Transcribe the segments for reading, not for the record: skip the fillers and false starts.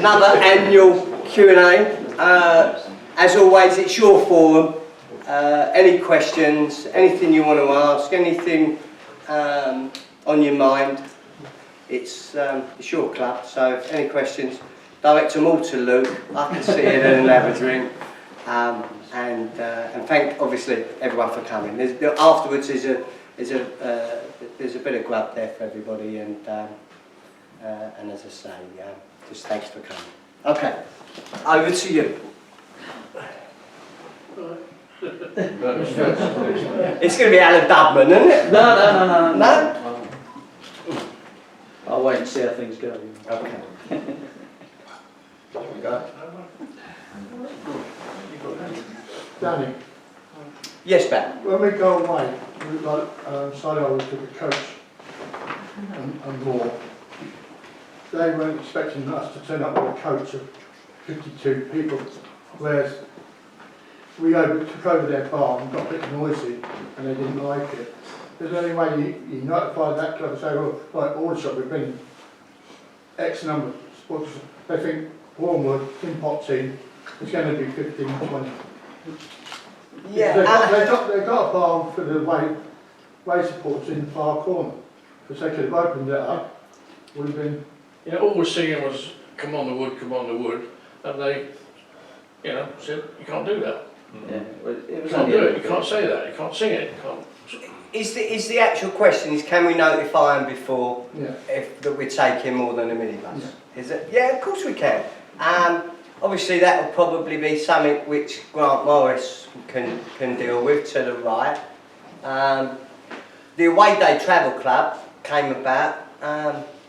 another annual Q&A. As always, it's your forum. Any questions, anything you want to ask, anything on your mind, it's your club. So if any questions, direct them all to Luke. I can sit here and have a drink. And thank obviously everyone for coming. Afterwards there's a bit of grub there for everybody, and as I say, just thanks for coming. Okay, over to you. It's going to be Alan Dubman, isn't it? No. I'll wait and see how things go. Okay. Danny, Yes, Ben. when we go away, we like Solihull took a coach and more. They weren't expecting us to turn up with a coach of 52 people, whereas we took over their bar and got a bit noisy and they didn't like it. Is there any way you notify that club and say, well, like Aldershot, we've been X number of supporters. They think Bournemouth, Tin Pot team, is going to be 15, 20. Yeah. They've got a bar for the away supporters in the far corner. Because they could have opened it up, would have been... Yeah, all we're singing was, come on the wood, and they, said, you can't do that. Yeah, well, it was You can't do it, you can't say that, you can't sing it, you can't... Is the actual question is, can we notify them before that we're taking more than a minibus? Yeah. Is it? Yeah, of course we can. Obviously that will probably be something which Grant Morris can deal with to the right. The Away Day Travel Club came about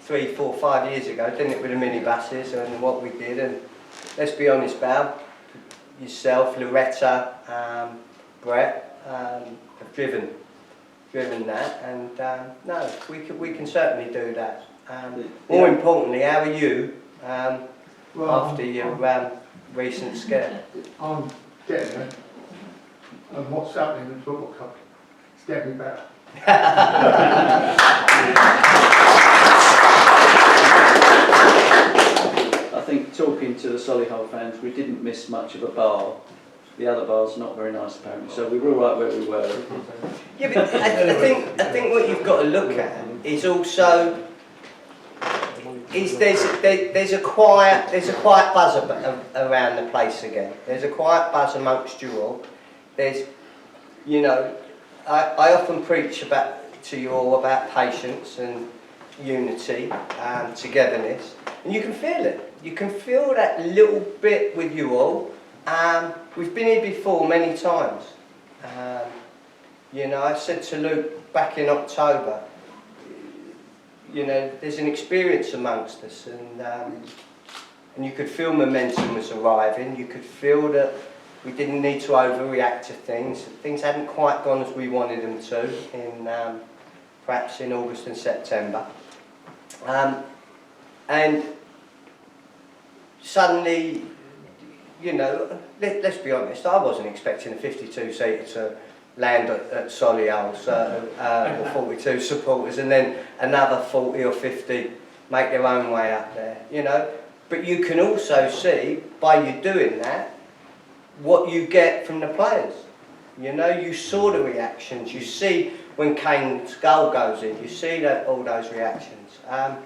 3, 4, 5 years ago, didn't it, with the minibuses and what we did. And let's be honest, Bal, yourself, Loretta, Brett have driven that, and no, we can certainly do that. More importantly, how are you after your recent scare? I'm getting it. And what's happening in the football club, it's getting me better. I think talking to the Solihull fans, we didn't miss much of a bar. The other bar's not very nice apparently, so we were all right where we were. Yeah, but I think what you've got to look at is also there's a quiet buzz around the place again. There's a quiet buzz amongst you all. There's, I often preach to you all about patience and unity and togetherness, and you can feel it. You can feel that little bit with you all. We've been here before many times. I said to Luke back in October, there's an experience amongst us, and you could feel momentum was arriving. You could feel that we didn't need to overreact to things. Things hadn't quite gone as we wanted them to perhaps in August and September. And suddenly, let's be honest, I wasn't expecting a 52-seater to land at Solihull, or 42 supporters, and then another 40 or 50 make their own way up there, But you can also see, by you doing that, what you get from the players. You saw the reactions, you see when Kane's goal goes in, you see all those reactions. And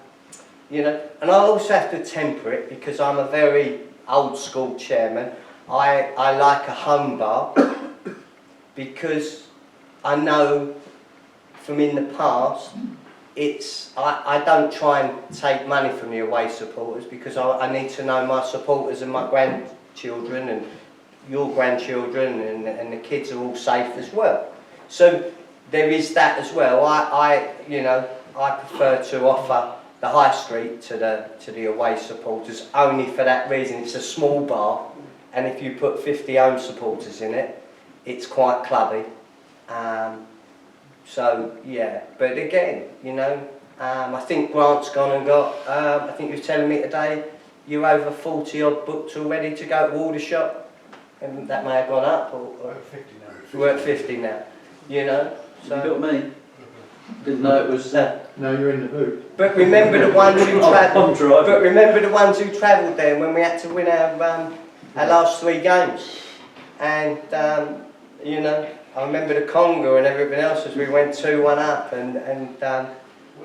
I also have to temper it because I'm a very old school chairman. I like a home bar because I know from in the past I don't try and take money from the away supporters because I need to know my supporters and my grandchildren and your grandchildren and the kids are all safe as well. So there is that as well. I prefer to offer the high street to the away supporters only for that reason. It's a small bar, and if you put 50 home supporters in it, it's quite clubby. So yeah, but again, I think Grant's gone and got. I think you were telling me today you're over 40 odd booked already to go to Aldershot, and that may have gone up. Or 50 now. We're at 50 now. So You got me. Didn't know it was. Now you're in the boot. But remember the ones who travelled. I'm driving. But remember the ones who travelled there when we had to win our last 3 games, and you know, I remember the Congo and everything else as we went 2-1 up, and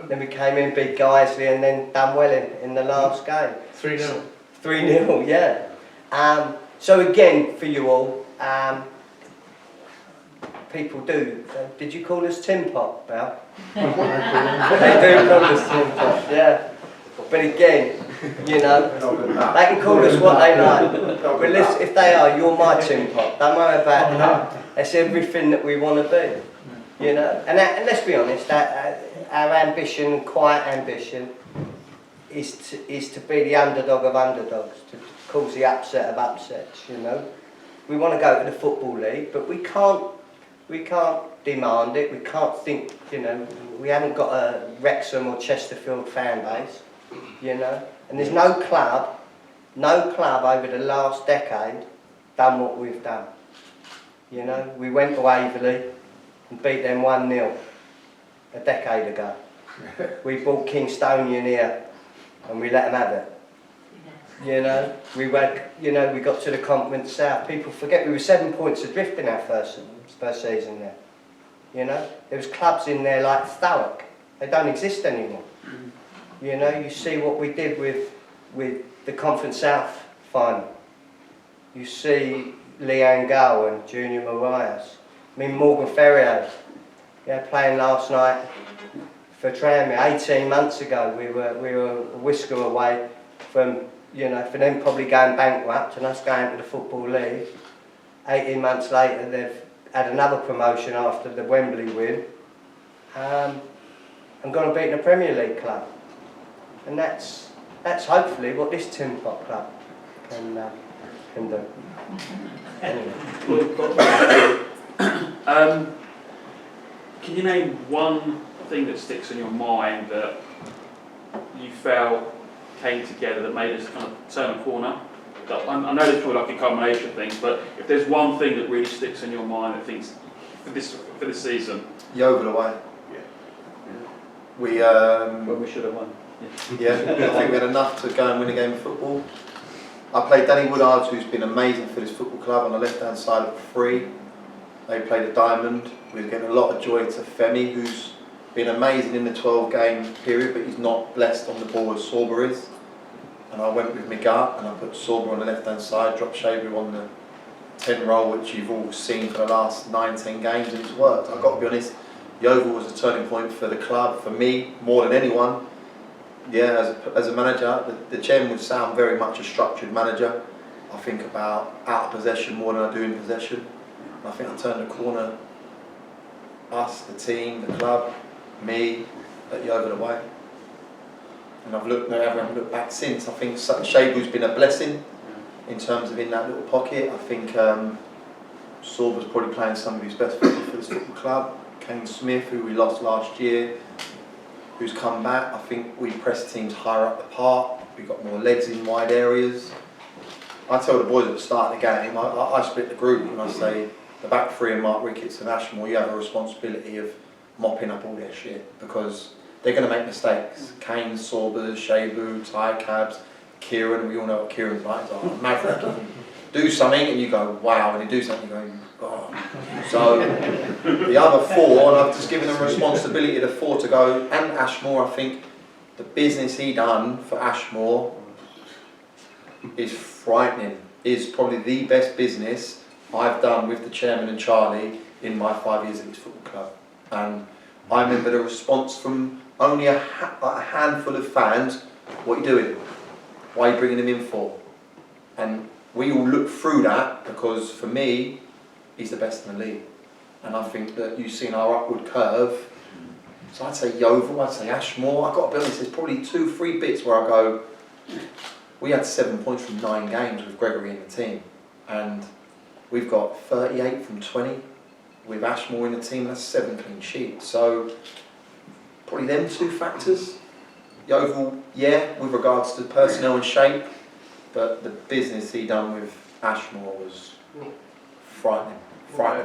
then we came in, beat Guiseley, and then done well in the last game. 3-0. 3-0, yeah. So again, for you all, people do. Did you call us Tin Pot, Bal? They do call us Tin Pot, yeah. But again, you know, they can call us what they like. But listen, if they are, you're my Tin Pot. Don't worry about that. That's everything that we want to be. You know, and let's be honest, our ambition, quiet ambition, is to be the underdog of underdogs, to cause the upset of upsets. You know, we want to go to the football league, but we can't demand it. We can't think. You know, we haven't got a Wrexham or Chesterfield fan base. You know, and there's no club over the last decade done what we've done. You know, we went to Waverley and beat them 1-0 a decade ago. We brought Kingstonian here and we let them have it. You know, we got to the Conference South. People forget we were 7 points adrift in our first season there. You know, there was clubs in there like Thurrock. They don't exist anymore. You know, you see what we did with the Conference South final. You see Leanne Gull and Junior Marias. I mean, Morgan Ferrier, playing last night for Tranmere. 18 months ago, we were a whisker away from, you know, for them probably going bankrupt and us going to the Football League. 18 months later, they've had another promotion after the Wembley win, and gone and beaten a Premier League club. And that's hopefully what this Tin Pot Club can do. Anyway. Can you name one thing that sticks in your mind that you felt came together that made us kind of turn a corner? I know there's probably like a combination of things, but if there's one thing that really sticks in your mind that thinks for this season, Yeovil away. Well, we should have won. Yeah, I think we had enough to go and win a game of football. I played Danny Woodard, who's been amazing for this football club, on the left-hand side of the free. They played a diamond. We were getting a lot of joy to Femi, who's been amazing in the 12-game period, but he's not blessed on the ball as Sorba is. And I went with Migat, and I put Sorba on the left-hand side, dropped Shabu on the 10 role, which you've all seen for the last 19 games, and it's worked. I've got to be honest, Yeovil was a turning point for the club, for me, more than anyone. Yeah, as a manager, the chairman would sound very much a structured manager. I think about out of possession more than I do in possession. And I think I turned the corner, us, the team, the club, me, at Yeovil away. And I haven't looked back since. I think Shabu's been a blessing in terms of in that little pocket. I think Sorba's probably playing some of his best football for this football club. Kane Smith, who we lost last year, who's come back. I think we press teams higher up the park. We've got more legs in wide areas. I tell the boys at the start of the game, I split the group and I say, the back three and Mark Ricketts and Ashmore, you have a responsibility of mopping up all their shit, because they're going to make mistakes. Kane, Sorbers, Shabu, Ty Cabs, Kieran, we all know what Kieran's like. He's like a maverick. Do something and you go, wow, and he do something you go, oh. So the other four, and I've just given them responsibility, the four to go, and Ashmore, I think the business he done for Ashmore is frightening. Is probably the best business I've done with the chairman and Charlie in my 5 years at this football club. And I remember the response from only a handful of fans, what are you doing? Why are you bringing him in for? And we all look through that, because for me, he's the best in the league. And I think that you've seen our upward curve. So I'd say Yeovil, I'd say Ashmore. I've got to be honest, there's probably 2-3 bits where I go, we had 7 points from 9 games with Gregory in the team. And we've got 38 from 20 with Ashmore in the team. That's 7 clean sheets. So probably them 2 factors. Yeovil, yeah, with regards to personnel and shape, but the business he done with Ashmore was frightening. What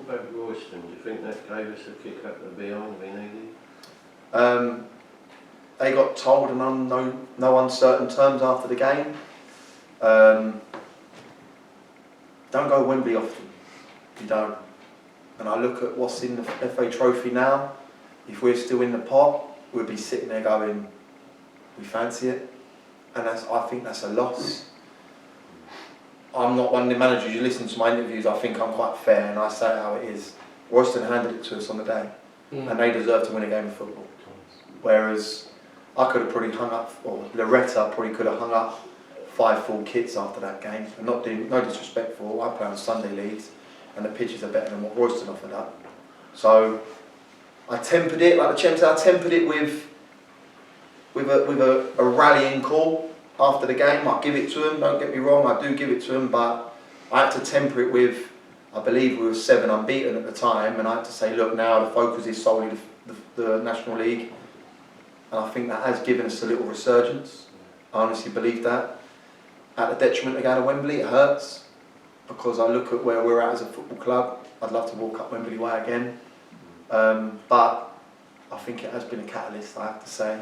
about Royston? Royston, do you think that gave us a kick up the behind we needed? They got told in no uncertain terms after the game. Don't go to Wembley often. You don't. And I look at what's in the FA Trophy now. If we're still in the pot, we'll be sitting there going, we fancy it. And I think that's a loss. I'm not one of the managers, you listen to my interviews, I think I'm quite fair and I say it how it is. Royston handed it to us on the day and they deserve to win a game of football. Whereas I could have probably hung up, or Loretta probably could have hung up 5 full kits after that game. And not doing, no disrespectful, I play on Sunday leagues and the pitches are better than what Royston offered up. So I tempered it, like the champ said, I tempered it with a rallying call after the game. I give it to him, don't get me wrong, I do give it to him, but I had to temper it with, I believe we were 7 unbeaten at the time, and I had to say, look, now the focus is solely the National League, and I think that has given us a little resurgence. I honestly believe that. At the detriment of going to Wembley, it hurts, because I look at where we're at as a football club. I'd love to walk up Wembley Way again, but I think it has been a catalyst, I have to say.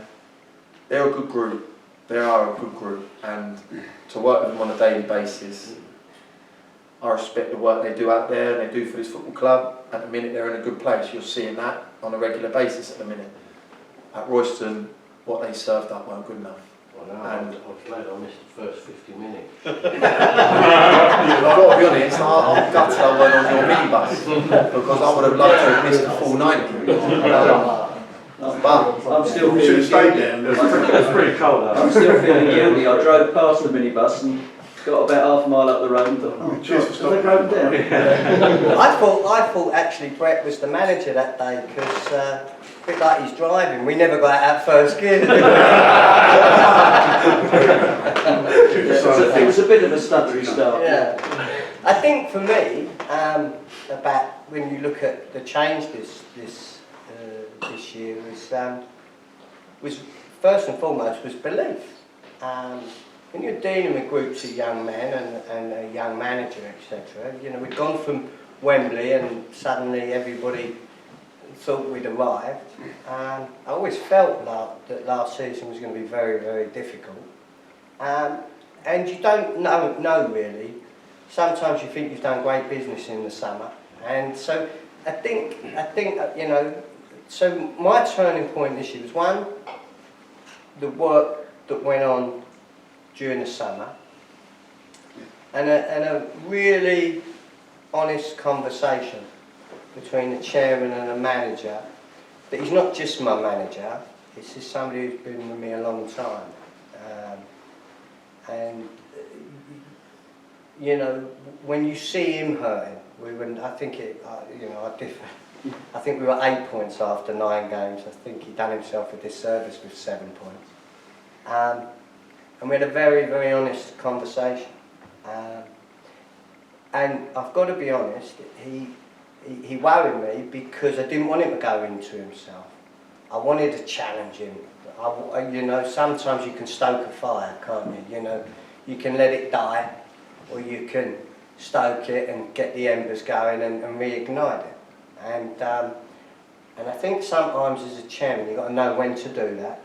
They're a good group. They are a good group, and to work with them on a daily basis, I respect the work they do out there, and they do for this football club. At the minute, they're in a good place. You're seeing that on a regular basis at the minute. At Royston, what they served up weren't good enough. Well, no, I was glad I missed the first 50 minutes. I've got to be honest, I'm gutted I weren't on your minibus, because I would have loved to have missed the full 90. But I'm still We should feeling have stayed guilty. there. It was pretty cold out. I'm still feeling guilty. I drove past the minibus and got about half a mile up the road and thought, oh, Cheers for have they stopping. broken down? I thought actually Brett was the manager that day, because a bit like he's driving, we never got out first gear. It was a bit of a stuttery start. Yeah. I think for me, about when you look at the change this year was first and foremost was belief. When you're dealing with groups of young men and a young manager, etc., you know, we'd gone from Wembley and suddenly everybody thought we'd arrived. I always felt that last season was going to be very, very difficult. And you don't know really. Sometimes you think you've done great business in the summer, and so I think you know. So my turning point this year was, one, the work that went on during the summer, and a really honest conversation between the chairman and the manager, that he's not just my manager, it's just somebody who's been with me a long time. And you know, when you see him hurting, I think we were 8 points after 9 games. I think he done himself a disservice with 7 points. And we had a very, very honest conversation. And I've got to be honest, he worried me because I didn't want him to go into himself. I wanted to challenge him. You know, sometimes you can stoke a fire, can't you? You know, you can let it die, or you can stoke it and get the embers going and reignite it. And I think sometimes as a chairman you've got to know when to do that.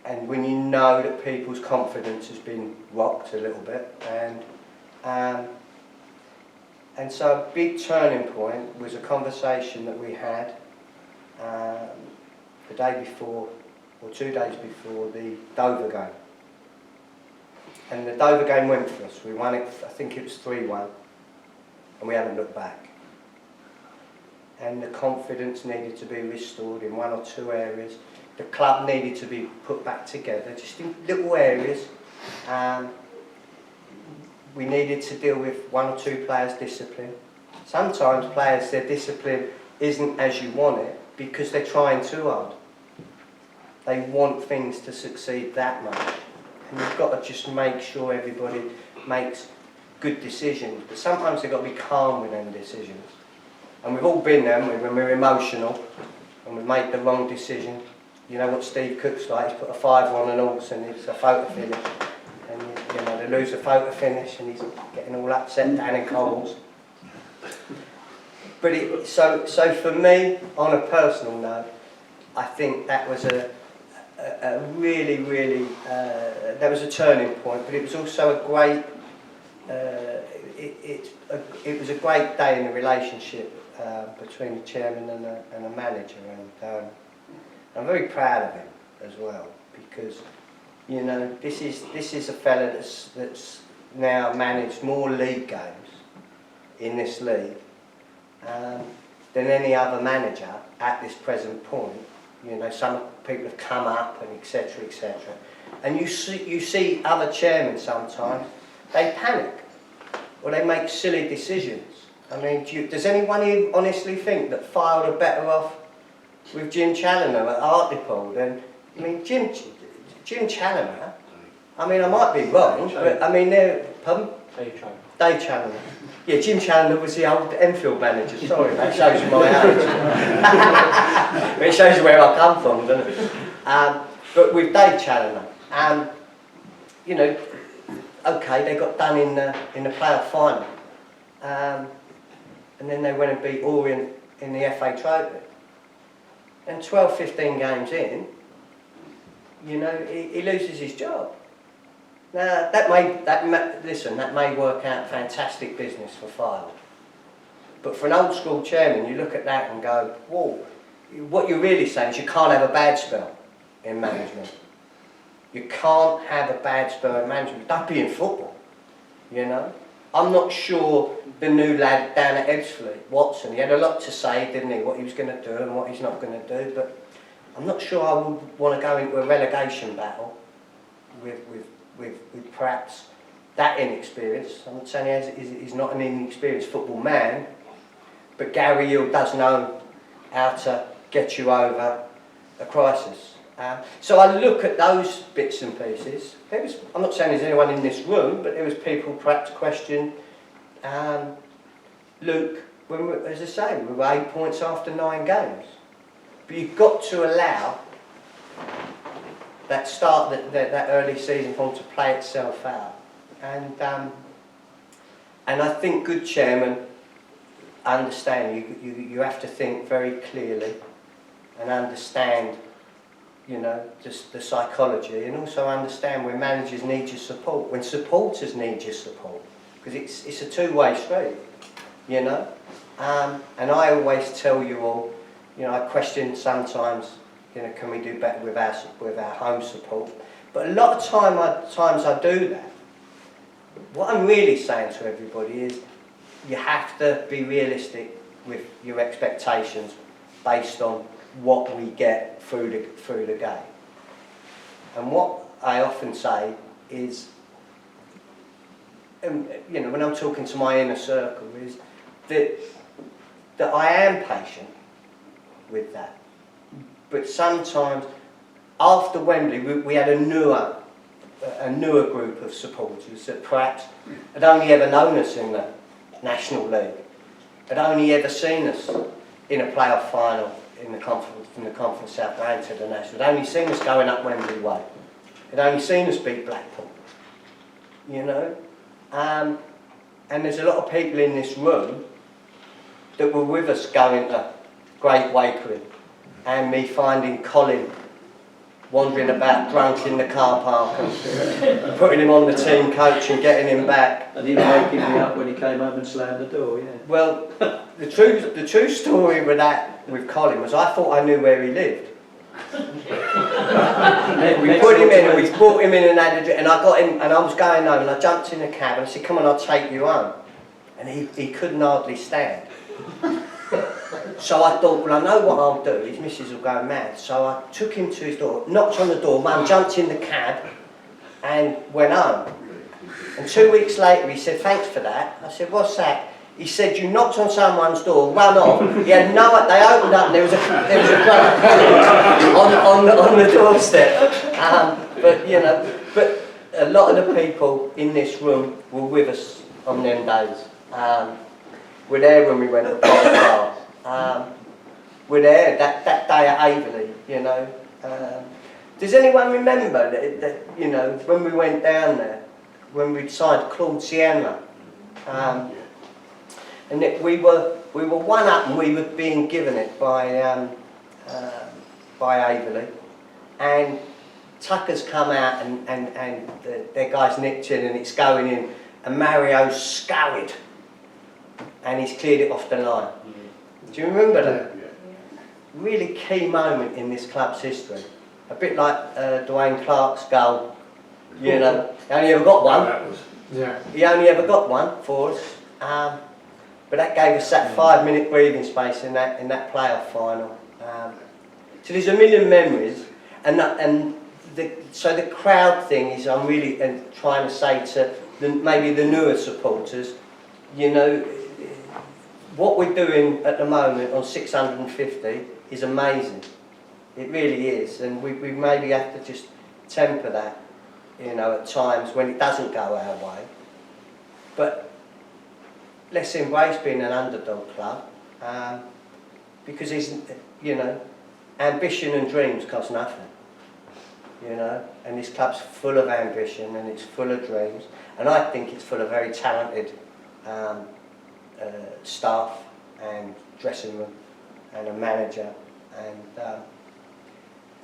And when you know that people's confidence has been rocked a little bit. And so a big turning point was a conversation that we had the day before, or 2 days before, the Dover game. And the Dover game went for us. We won it, I think it was 3-1, and we haven't looked back. And the confidence needed to be restored in 1 or 2 areas. The club needed to be put back together, just in little areas. We needed to deal with 1 or 2 players' discipline. Sometimes players, their discipline isn't as you want it because they're trying too hard. They want things to succeed that much. And you've got to just make sure everybody makes good decisions. But sometimes they've got to be calm with them decisions. And we've all been there, when we're emotional and we make the wrong decision. You know what Steve Cook's like, he's put a 5 on an horse and it's a photo finish. And you know, they lose a photo finish and he's getting all upset down in Coles. But so for me, on a personal note, I think that was a really that was a turning point. But it was also a great it was a great day in the relationship between the chairman and a manager, and I'm very proud of him as well, because you know this is a fella that's now managed more league games in this league than any other manager at this present point. You know, some people have come up and etc. etc. And you see other chairmen sometimes, they panic or they make silly decisions. I mean, does anyone here honestly think that Fylde are better off with Jim Challoner at Hartlepool than, I mean, Jim Challoner, I mean, I might be wrong, but I mean, they're, pardon? Dave Challoner. Yeah, Jim Challoner was the old Enfield manager, sorry, that shows you my age. It shows you where I come from, doesn't it? But with Dave Challoner, you know, okay, they got done in the playoff final. And then they went and beat Orient in the FA Trophy. And 12, 15 games in, you know, he loses his job. Now, that may work out fantastic business for Fylde. But for an old school chairman, you look at that and go, whoa, what you're really saying is you can't have a bad spell in management. You can't have a bad spell in management. Don't be in football, you know. I'm not sure the new lad down at Ebbsfleet, Watson, he had a lot to say, didn't he, what he was going to do and what he's not going to do, but I'm not sure I would want to go into a relegation battle with perhaps that inexperience. I'm not saying he's not an inexperienced football man, but Gary Hill does know how to get you over a crisis. So I look at those bits and pieces. I'm not saying there's anyone in this room, but there was people perhaps question Luke, as I say, we were 8 points after 9 games. But you've got to allow that start, that early season form to play itself out. And I think good chairmen understand you have to think very clearly and understand, you know, just the psychology, and also understand when managers need your support, when supporters need your support, because it's a two-way street, you know. And I always tell you all, you know, I question sometimes, you know, can we do better with our home support? But a lot of times I do that. What I'm really saying to everybody is, you have to be realistic with your expectations based on what we get through the game. And what I often say is, you know, when I'm talking to my inner circle, is that I am patient with that. But sometimes, after Wembley, we had a newer group of supporters that perhaps had only ever known us in the National League, had only ever seen us in a playoff final in the Conference South Round to the National. Had only seen us going up Wembley Way. Had only seen us beat Blackpool. You know? And there's a lot of people in this room that were with us going to Great Wakering, and me finding Colin wandering about drunk in the car park and putting him on the team coach and getting him back. And he waking me up when he came home and slammed the door, yeah. Well, the true story with Colin was I thought I knew where he lived. We put him in and we brought him in and I got him, and I was going home and I jumped in the cab and I said, come on, I'll take you home. And he couldn't hardly stand. So I thought, well, I know what I'll do, his missus will go mad. So I took him to his door, knocked on the door, Mum jumped in the cab and went home. And 2 weeks later he said, thanks for that. I said, what's that? He said, you knocked on someone's door, run off. He had they opened up and there was a on the doorstep. But you know, but a lot of the people in this room were with us on them days. We're there when we went to the bar. We're there that day at Averley, you know. Does anyone remember that, you know, when we went down there, when we signed Claude Sienna? and we were 1 up, and we were being given it by Averley, and Tucker's come out and their guy's nicked in and it's going in, and Mario's scoured and he's cleared it off the line. Do you remember that? Really key moment in this club's history. A bit like Dwayne Clark's goal, you know. He only ever got one. He only ever got one for us. But that gave us that 5-minute breathing space in that playoff final. So there's a million memories, so the crowd thing is, I'm really trying to say to maybe the newer supporters, you know, what we're doing at the moment on 650 is amazing. It really is, and we maybe have to just temper that, you know, at times when it doesn't go our way. But let's embrace being an underdog club, because it's, you know, ambition and dreams cost nothing. You know, and this club's full of ambition and it's full of dreams, and I think it's full of very talented staff and dressing room and a manager, and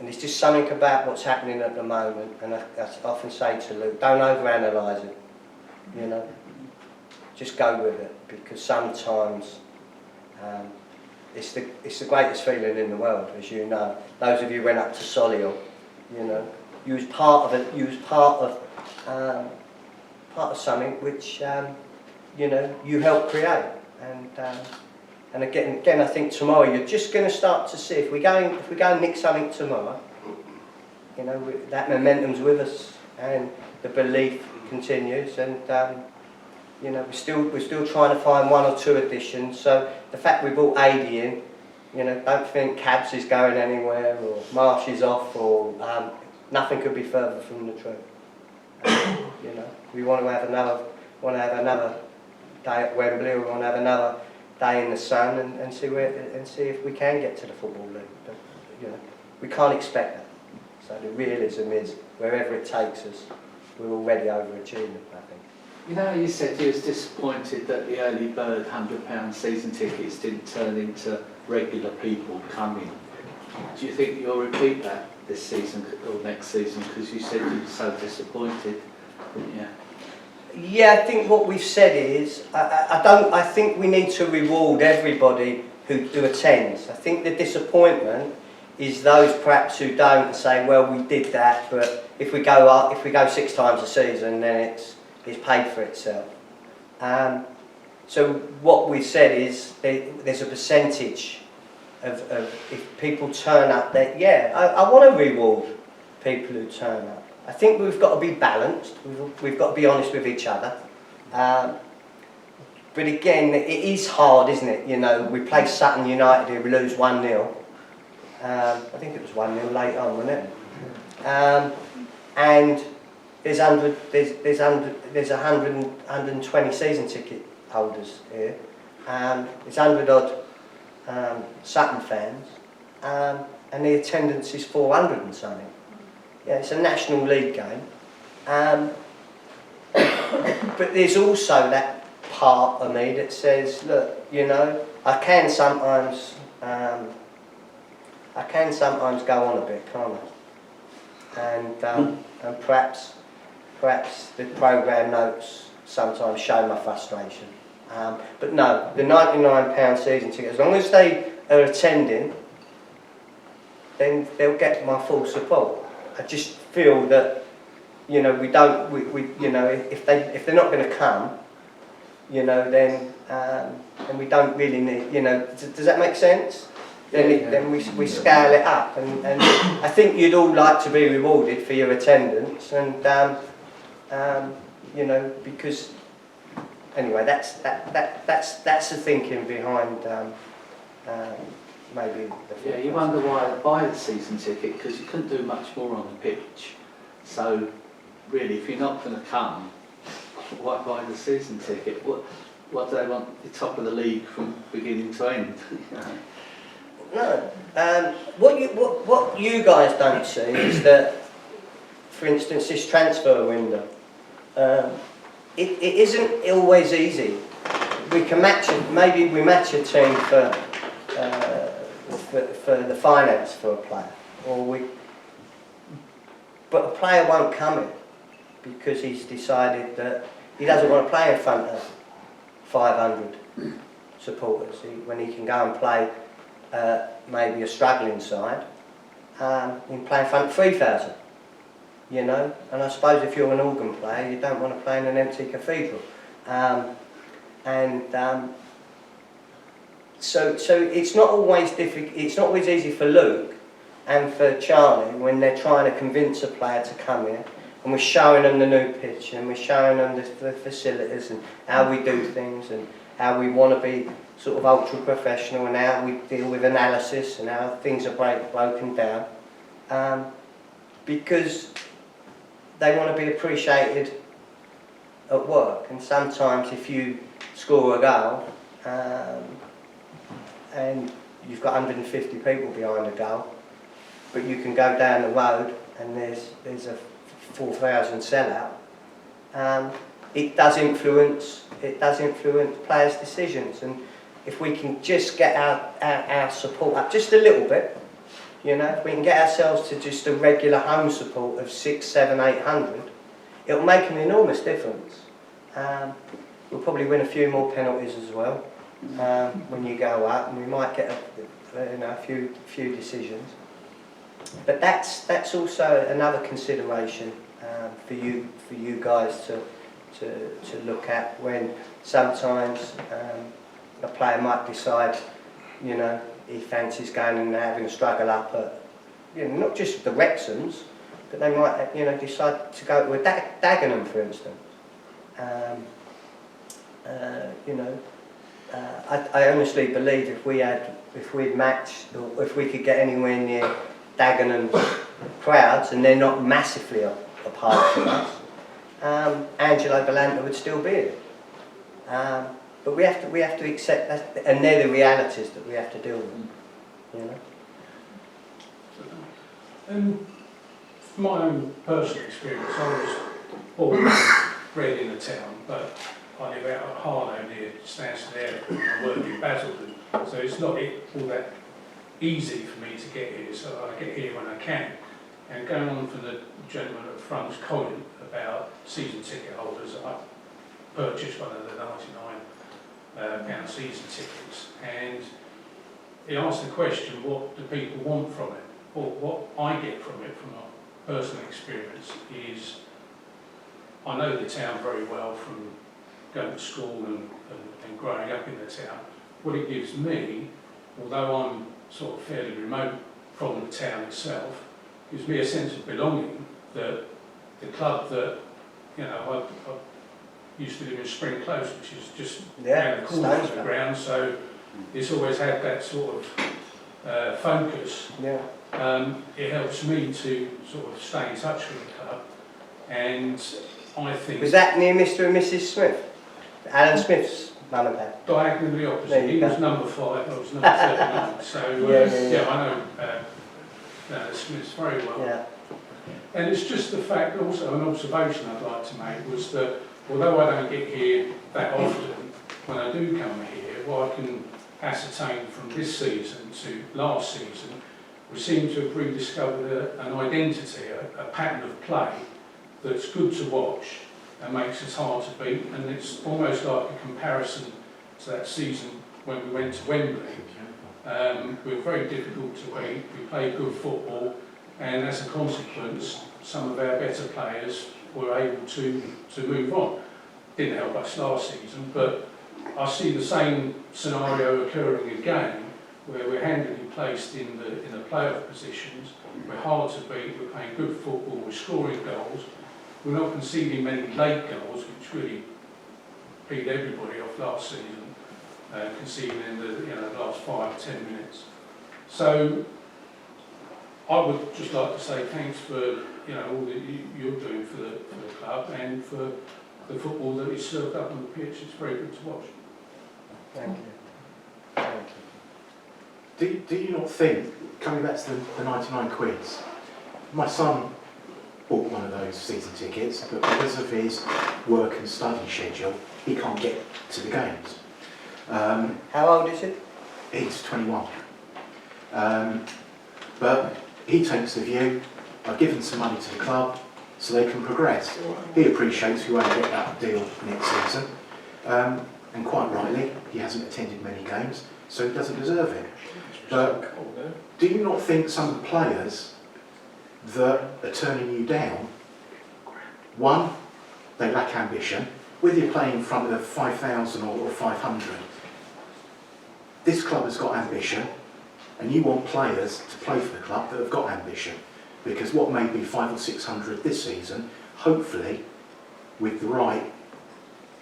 it's just something about what's happening at the moment. And I often say to Luke, don't overanalyze it. You know, just go with it, because sometimes it's the greatest feeling in the world, as you know. Those of you who went up to Solihull, you know, you was part of it. You was part of something which you know, you helped create. And again, I think tomorrow you're just going to start to see, if we go and nick something tomorrow, you know, that momentum's with us and the belief continues. And you know, we're still trying to find 1 or 2 additions. So the fact we brought 80 in, you know, don't think Cabs is going anywhere or Marsh is off, or nothing could be further from the truth. You know, we want to have another day at Wembley. We want to have another day in the sun and see if we can get to the Football League. But you know, we can't expect that. So the realism is, wherever it takes us, we're already overachieving, I think. You know, you said you was disappointed that the early bird £100 season tickets didn't turn into regular people coming. Do you think you'll repeat that this season or next season? Because you said you were so disappointed, didn't you? Yeah, I think what we've said is, I think we need to reward everybody who attends. I think the disappointment is those perhaps who don't, say, well, we did that, but if we go 6 times a season, then it's paid for itself. So what we've said is there's a percentage of if people turn up, that I want to reward people who turn up. I think we've got to be balanced. We've got to be honest with each other. But again, it is hard, isn't it? You know, we play Sutton United here, we lose 1-0. I think it was 1-0 late on, wasn't it? And there's 120 season ticket holders here. There's 100 odd Sutton fans, and the attendance is 400 and something. Yeah, it's a National League game. But there's also that part of me that says, look, you know, I can sometimes go on a bit, can't I? And perhaps the programme notes sometimes show my frustration. But no, the £99 season ticket, as long as they are attending, then they'll get my full support. I just feel that, you know, we you know, if they're not going to come, you know, then we don't really need, you know, does that make sense? Then we scale it up, and I think you'd all like to be rewarded for your attendance, and you know, because anyway, that's the thinking behind maybe. Yeah, you wonder why I buy the season ticket, because you couldn't do much more on the pitch. So really, if you're not going to come, why buy the season ticket? What do they want? The top of the league from beginning to end? No. What you guys don't see is that, for instance, this transfer window, it isn't always easy we can match it. Maybe we match a team for the finance for a player, but a player won't come in because he's decided that he doesn't want to play in front of 500 supporters. When he can go and play maybe a struggling side, he can play in front of 3,000. You know, and I suppose if you're an organ player, you don't want to play in an empty cathedral. So it's not always difficult. It's not always easy for Luke and for Charlie when they're trying to convince a player to come here, and we're showing them the new pitch and we're showing them the facilities and how we do things and how we want to be sort of ultra professional and how we deal with analysis and how things are broken down, because they want to be appreciated at work. And sometimes if you score a goal and you've got 150 people behind the goal, but you can go down the road and there's a 4,000 sellout, it does influence players' decisions. And if we can just get our support up just a little bit, you know, if we can get ourselves to just a regular home support of 600, 700, 800, it'll make an enormous difference. We'll probably win a few more penalties as well when you go up, and we might get a few decisions. But that's also another consideration for you guys to look at when sometimes a player might decide, you know, he fancies going and having a struggle up at, you know, not just the Wrexhams, but they might, you know, decide to go to a Dagenham, for instance. You know, I honestly believe if we'd matched, or if we could get anywhere near Dagenham crowds, and they're not massively apart from us, Angelo Balanta would still be here. But we have to accept that, and they're the realities that we have to deal with. You know. From my own personal experience, I was born and bred in the town, but I live out at Harlow near Stansted Airport. I work in Basildon, so it's not all that easy for me to get here. So I get here when I can. And going on from the gentleman at the front's comment about season ticket holders, I purchased one of the £99 season tickets, and he asked the question, what do people want from it? Well, what I get from it, from my personal experience, is I know the town very well from going to school and growing up in the town. What it gives me, although I'm sort of fairly remote from the town itself, gives me a sense of belonging that the club that, you know, I used to live in Spring Close, which is just around the corner of the ground, so it's always had that sort of focus. Yeah. It helps me to sort of stay in touch with the club, and I think... Was that near Mr. and Mrs. Smith? Alan Smith's mum and dad? Diagonally opposite. He was number 5, I was number 39, so yeah, I know Smiths very well. Yeah. And it's just the fact, also an observation I'd like to make was that although I don't get here that often, when I do come here, what I can ascertain from this season to last season, we seem to have rediscovered an identity, a pattern of play that's good to watch and makes us hard to beat, and it's almost like a comparison to that season when we went to Wembley. We were very difficult to beat, we played good football, and as a consequence, some of our better players were able to move on. Didn't help us last season, but I see the same scenario occurring again, where we're handily placed in the playoff positions, we're hard to beat, we're playing good football, we're scoring goals, we're not conceding many late goals, which really beat everybody off last season, conceding in the last 5 or 10 minutes. So I would just like to say thanks for all that you're doing for the club and for the football that is served up on the pitch. It's very good to watch. Thank you. Thank you. Do you not think, coming back to the 99 quids, my son bought one of those season tickets, but because of his work and study schedule, he can't get to the games. How old is he? He's 21. But he takes the view, I've given some money to the club so they can progress. He appreciates we won't get that deal next season. And quite rightly, he hasn't attended many games, so he doesn't deserve it. But do you not think some of the players that are turning you down, one, they lack ambition, whether you're playing in front of 5,000 or 500, this club has got ambition, and you want players to play for the club that have got ambition, because what may be 500 or 600 this season, hopefully, with the right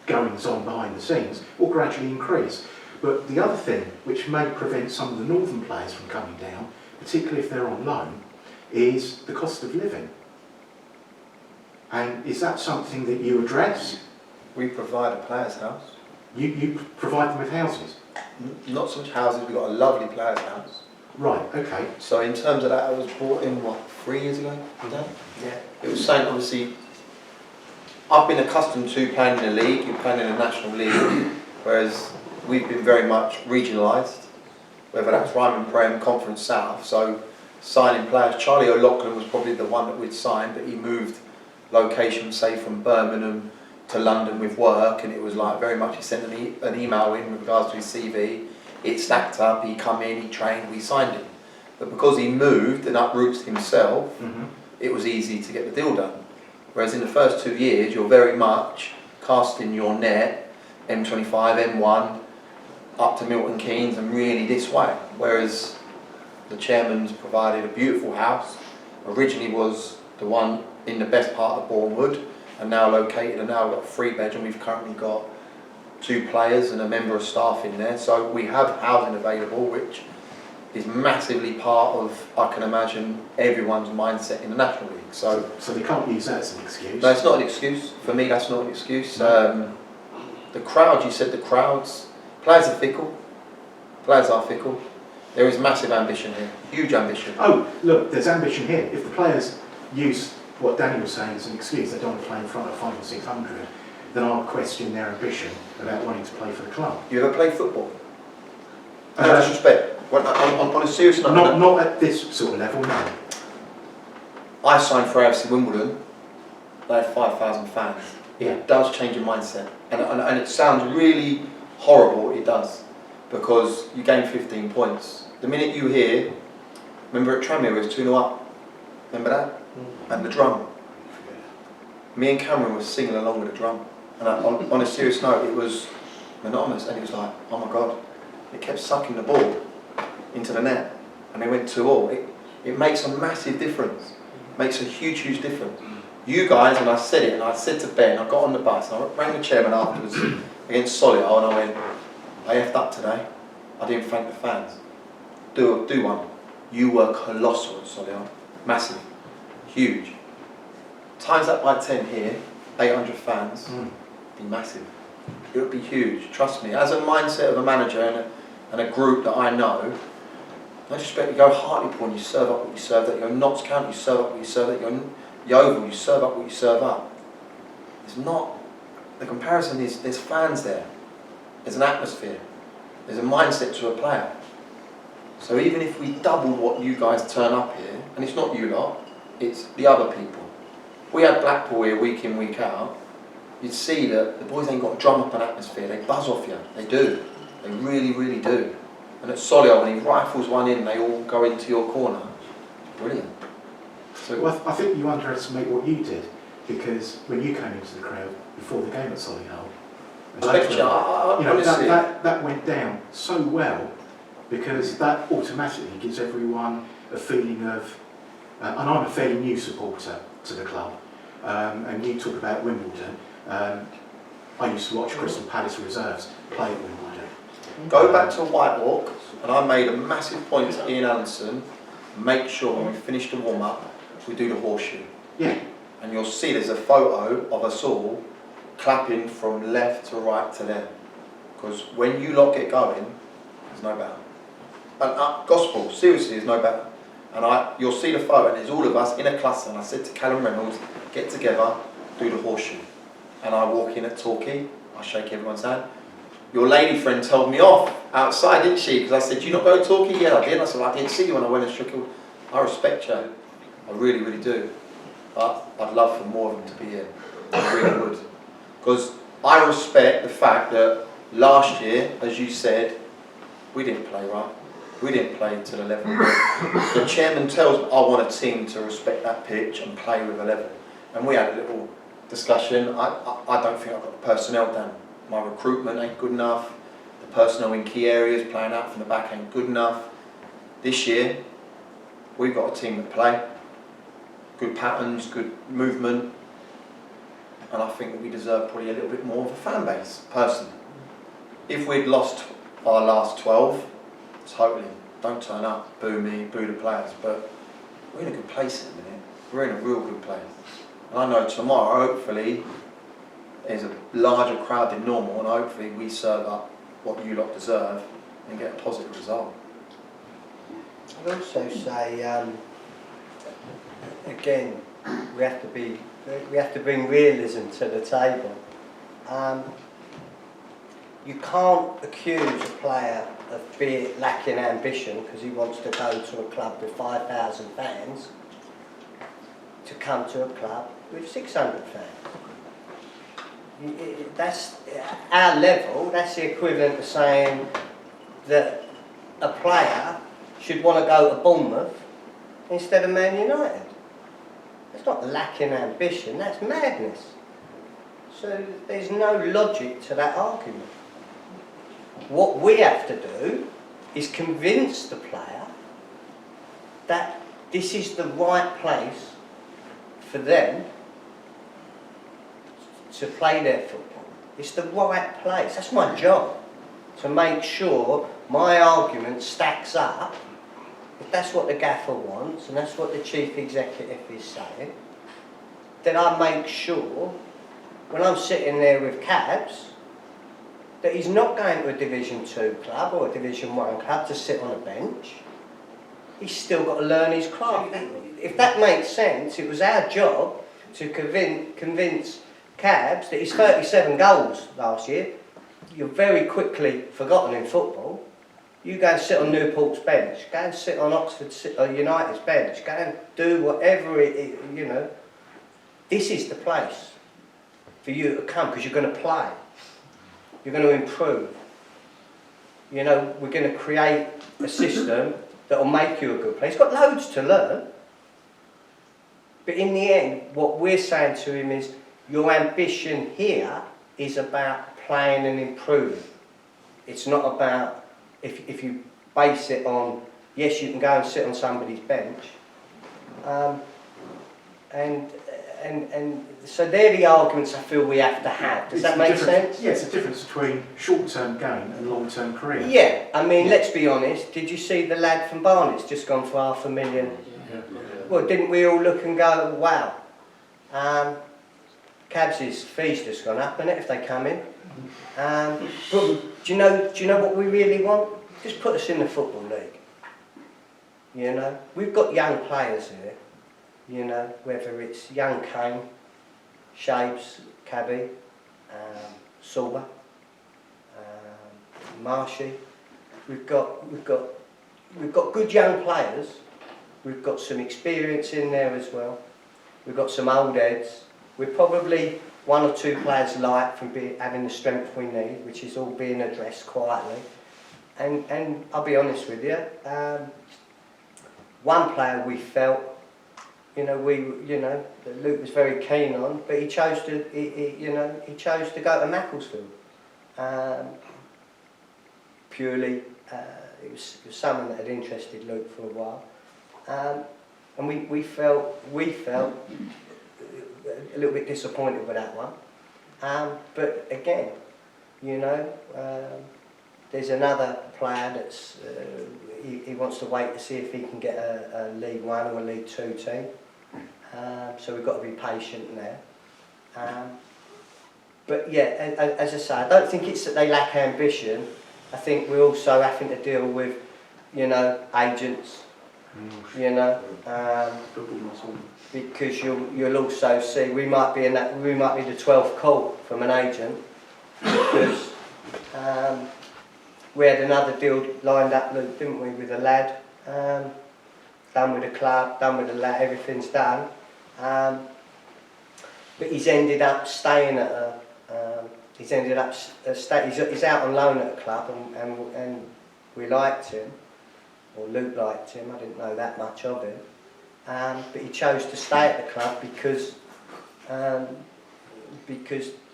goings on behind the scenes, will gradually increase. But the other thing, which may prevent some of the northern players from coming down, particularly if they're on loan, is the cost of living. And is that something that you address? We provide a players' house. You provide them with houses? Not so much houses, we've got a lovely players' house. Right, okay. So in terms of that, I was brought in, what, 3 years ago? Dan? Yeah. It was saying, obviously, I've been accustomed to playing in the league, you're playing in a national league, whereas we've been very much regionalised, whether that's Ryman Prem, Conference South, so signing players. Charlie O'Loughlin was probably the one that we'd signed, but he moved location, say from Birmingham to London with work, and it was like very much he sent an email in with regards to his CV, it stacked up, he come in, he trained, we signed him. But because he moved and uproots himself, it was easy to get the deal done. Whereas in the first 2 years, you're very much casting your net, M25, M1, up to Milton Keynes and really this way. Whereas the chairman's provided a beautiful house, originally was the one in the best part of Bournemouth, and now located, and now got a 3-bedroom. We've currently got 2 players and a member of staff in there. So we have housing available, which is massively part of, I can imagine, everyone's mindset in the National League. So they can't use that as an excuse? No, it's not an excuse. For me, that's not an excuse. The crowd, you said the crowds, players are fickle. Players are fickle. There is massive ambition here, huge ambition. Oh, look, there's ambition here. If the players use what Danny was saying as an excuse, they don't want to play in front of 500 or 600, then I'll question their ambition about wanting to play for the club. You ever play football? No disrespect. On a serious note, not at this sort of level, no. I signed for AFC Wimbledon. They had 5,000 fans. Yeah. It does change your mindset, and it sounds really horrible. It does, because you gain 15 points. The minute you hear, remember at Tranmere it was 2-0 up. Remember that? And the drum. Me and Cameron was singing along with the drum. And on a serious note, it was monotonous, and it was like, oh my God, it kept sucking the ball into the net, and they went 2-2. It makes a massive difference. Makes a huge, huge difference. You guys, and I said it, and I said to Ben, I got on the bus, and I rang the chairman afterwards against Solihull, and I went, I effed up today. I didn't thank the fans. Do one. You were colossal at Solihull. Massive. Huge. Times that by 10 here, 800 fans, be massive. It would be huge, trust me. As a mindset of a manager and a group that I know, no disrespect, you go Hartlepool, you serve up what you serve up. You go Notts County, you serve up what you serve up. You go Yeovil, you serve up what you serve up. It's not, the comparison is, there's fans there. There's an atmosphere. There's a mindset to a player. So even if we doubled what you guys turn up here, and it's not you lot, it's the other people. If we had Blackpool here week in, week out, you'd see that the boys ain't got to drum up an atmosphere. They buzz off you. They do. They really, really do. And at Solihull, when he rifles one in, they all go into your corner. Brilliant. So, well, I think you underestimate what you did, because when you came into the crowd before the game at Solihull, that went down so well, because that automatically gives everyone a feeling of, and I'm a fairly new supporter to the club, and you talk about Wimbledon. I used to watch Crystal Palace reserves play at Wimbledon. Go back to Whitewalk, and I made a massive point to Ian Allenson, make sure when we finish the warm-up, we do the horseshoe. Yeah. And you'll see there's a photo of us all clapping from left to right to them. Because when you lot get going, there's no better. And gospel, seriously, there's no better. And you'll see the photo, and there's all of us in a cluster, and I said to Callum Reynolds, get together, do the horseshoe. And I walk in at Torquay, I shake everyone's hand. your lady friend told me off outside, didn't she? Because I said, "Do you not go talking?" Yeah, I did. I said, "I didn't see you when I went and shook your." I respect you. I really, really do. But I'd love for more of them to be here. I really would. Because I respect the fact that last year, as you said, we didn't play right. We didn't play to the level. The chairman tells me, I want a team to respect that pitch and play with a level. And we had a little discussion. I don't think I've got the personnel down. My recruitment ain't good enough. The personnel in key areas playing out from the back ain't good enough. This year, we've got a team that play. Good patterns, good movement. And I think that we deserve probably a little bit more of a fan base, personally. If we'd lost our last 12, totally, don't turn up, boo me, boo the players, but we're in a good place at the minute. We're in a real good place. And I know tomorrow, hopefully, there's a larger crowd than normal, and hopefully we serve up what you lot deserve and get a positive result. I'd also say, again, we have to bring realism to the table. You can't accuse a player of being lacking ambition because he wants to go to a club with 5,000 fans to come to a club with 600 fans. That's our level. That's the equivalent of saying that a player should want to go to Bournemouth instead of Man United. That's not lacking ambition, that's madness. So there's no logic to that argument. What we have to do is convince the player that this is the right place for them to play their football. It's the right place. That's my job, to make sure my argument stacks up. If that's what the gaffer wants and that's what the chief executive is saying, then I make sure when I'm sitting there with Cabs that he's not going to a Division 2 club or a Division 1 club to sit on a bench. He's still got to learn his craft. If that makes sense, it was our job to convince Cabs that he's 37 goals last year. You're very quickly forgotten in football. You go and sit on Newport's bench, go and sit on Oxford United's bench, go and do whatever it is, you know. This is the place for you to come because you're going to play. You're going to improve. You know, we're going to create a system that will make you a good player. He's got loads to learn. But in the end, what we're saying to him is, your ambition here is about playing and improving. It's not about, if you base it on, yes, you can go and sit on somebody's bench. And so they're the arguments I feel we have to have. Does that make sense? Yeah, it's the difference between short-term gain and long-term career. Yeah, I mean, let's be honest. Did you see the lad from Barnet's just gone for $500,000? Yeah. Well, didn't we all look and go, wow? Cabs' fees just gone up, innit, if they come in. But do you know what we really want? Just put us in the Football League. You know, we've got young players here. You know, whether it's young Kane, Shapes, Cabby, Sauber, Marshy. We've got good young players. We've got some experience in there as well. We've got some old heads. We're probably one or two players light from having the strength we need, which is all being addressed quietly. And I'll be honest with you, one player we felt, that Luke was very keen on, but he chose to go to Macclesfield. Purely, it was someone that had interested Luke for a while, and we felt a little bit disappointed with that one. But again, there's another player that's he wants to wait to see if he can get a League 1 or a League 2 team. So we've got to be patient there. But yeah, as I say, I don't think it's that they lack ambition. I think we're also having to deal with, agents. Because you'll also see we might be the 12th call from an agent because We had another deal lined up, Luke, didn't we, with a lad. Done with the club, done with the lad, everything's done. But he's ended up staying at a, he's out on loan at a club, and we liked him, or Luke liked him, I didn't know that much of him. But he chose to stay at the club because of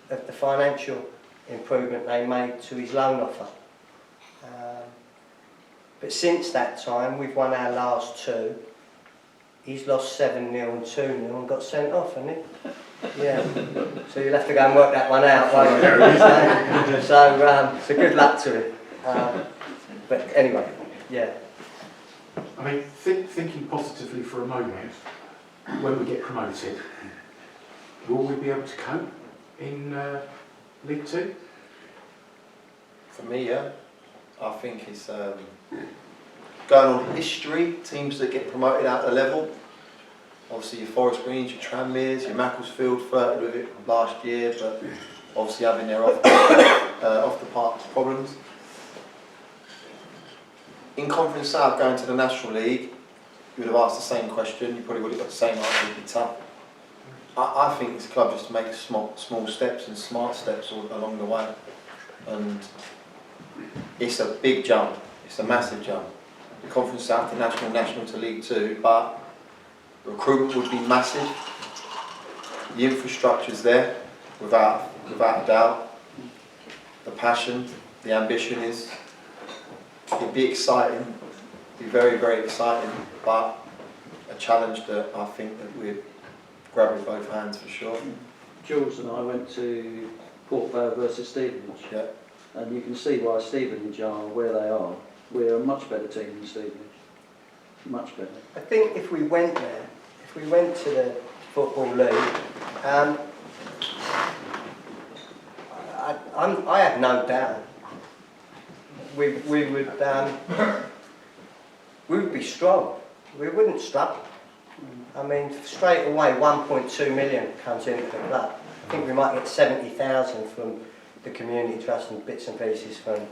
the financial improvement they made to his loan offer. But since that time, we've won our last 2. He's lost 7-0 and 2-0 and got sent off, hasn't he? Yeah. So you'll have to go and work that one out, won't you? So good luck to him. But anyway, yeah. I mean, thinking positively for a moment, when we get promoted, will we be able to cope in League 2? For me, yeah. I think it's going on history, teams that get promoted out of level. Obviously your Forest Greens, your Tranmeres, your Macclesfield flirted with it last year, but obviously having their off the park problems. In Conference South, going to the National League, you would have asked the same question, you probably would have got the same answer, it'd be tough. I think this club just makes small steps and smart steps all along the way. And it's a big jump, it's a massive jump. The Conference South to National, National to League 2, but recruitment would be massive. The infrastructure's there, without a doubt. The passion, the ambition is. It'd be exciting, it'd be very, very exciting, but a challenge that I think that we're grabbing both hands for sure. Jules and I went to Port Vale versus Stevenage, Yeah. and you can see why Stevenage are where they are. We're a much better team than Stevenage, much better. I think if we went there, if we went to the Football League, I have no doubt we would be strong. We wouldn't struggle. I mean, straight away 1.2 million comes into the club. I think we might get 70,000 from the community trust and bits and pieces from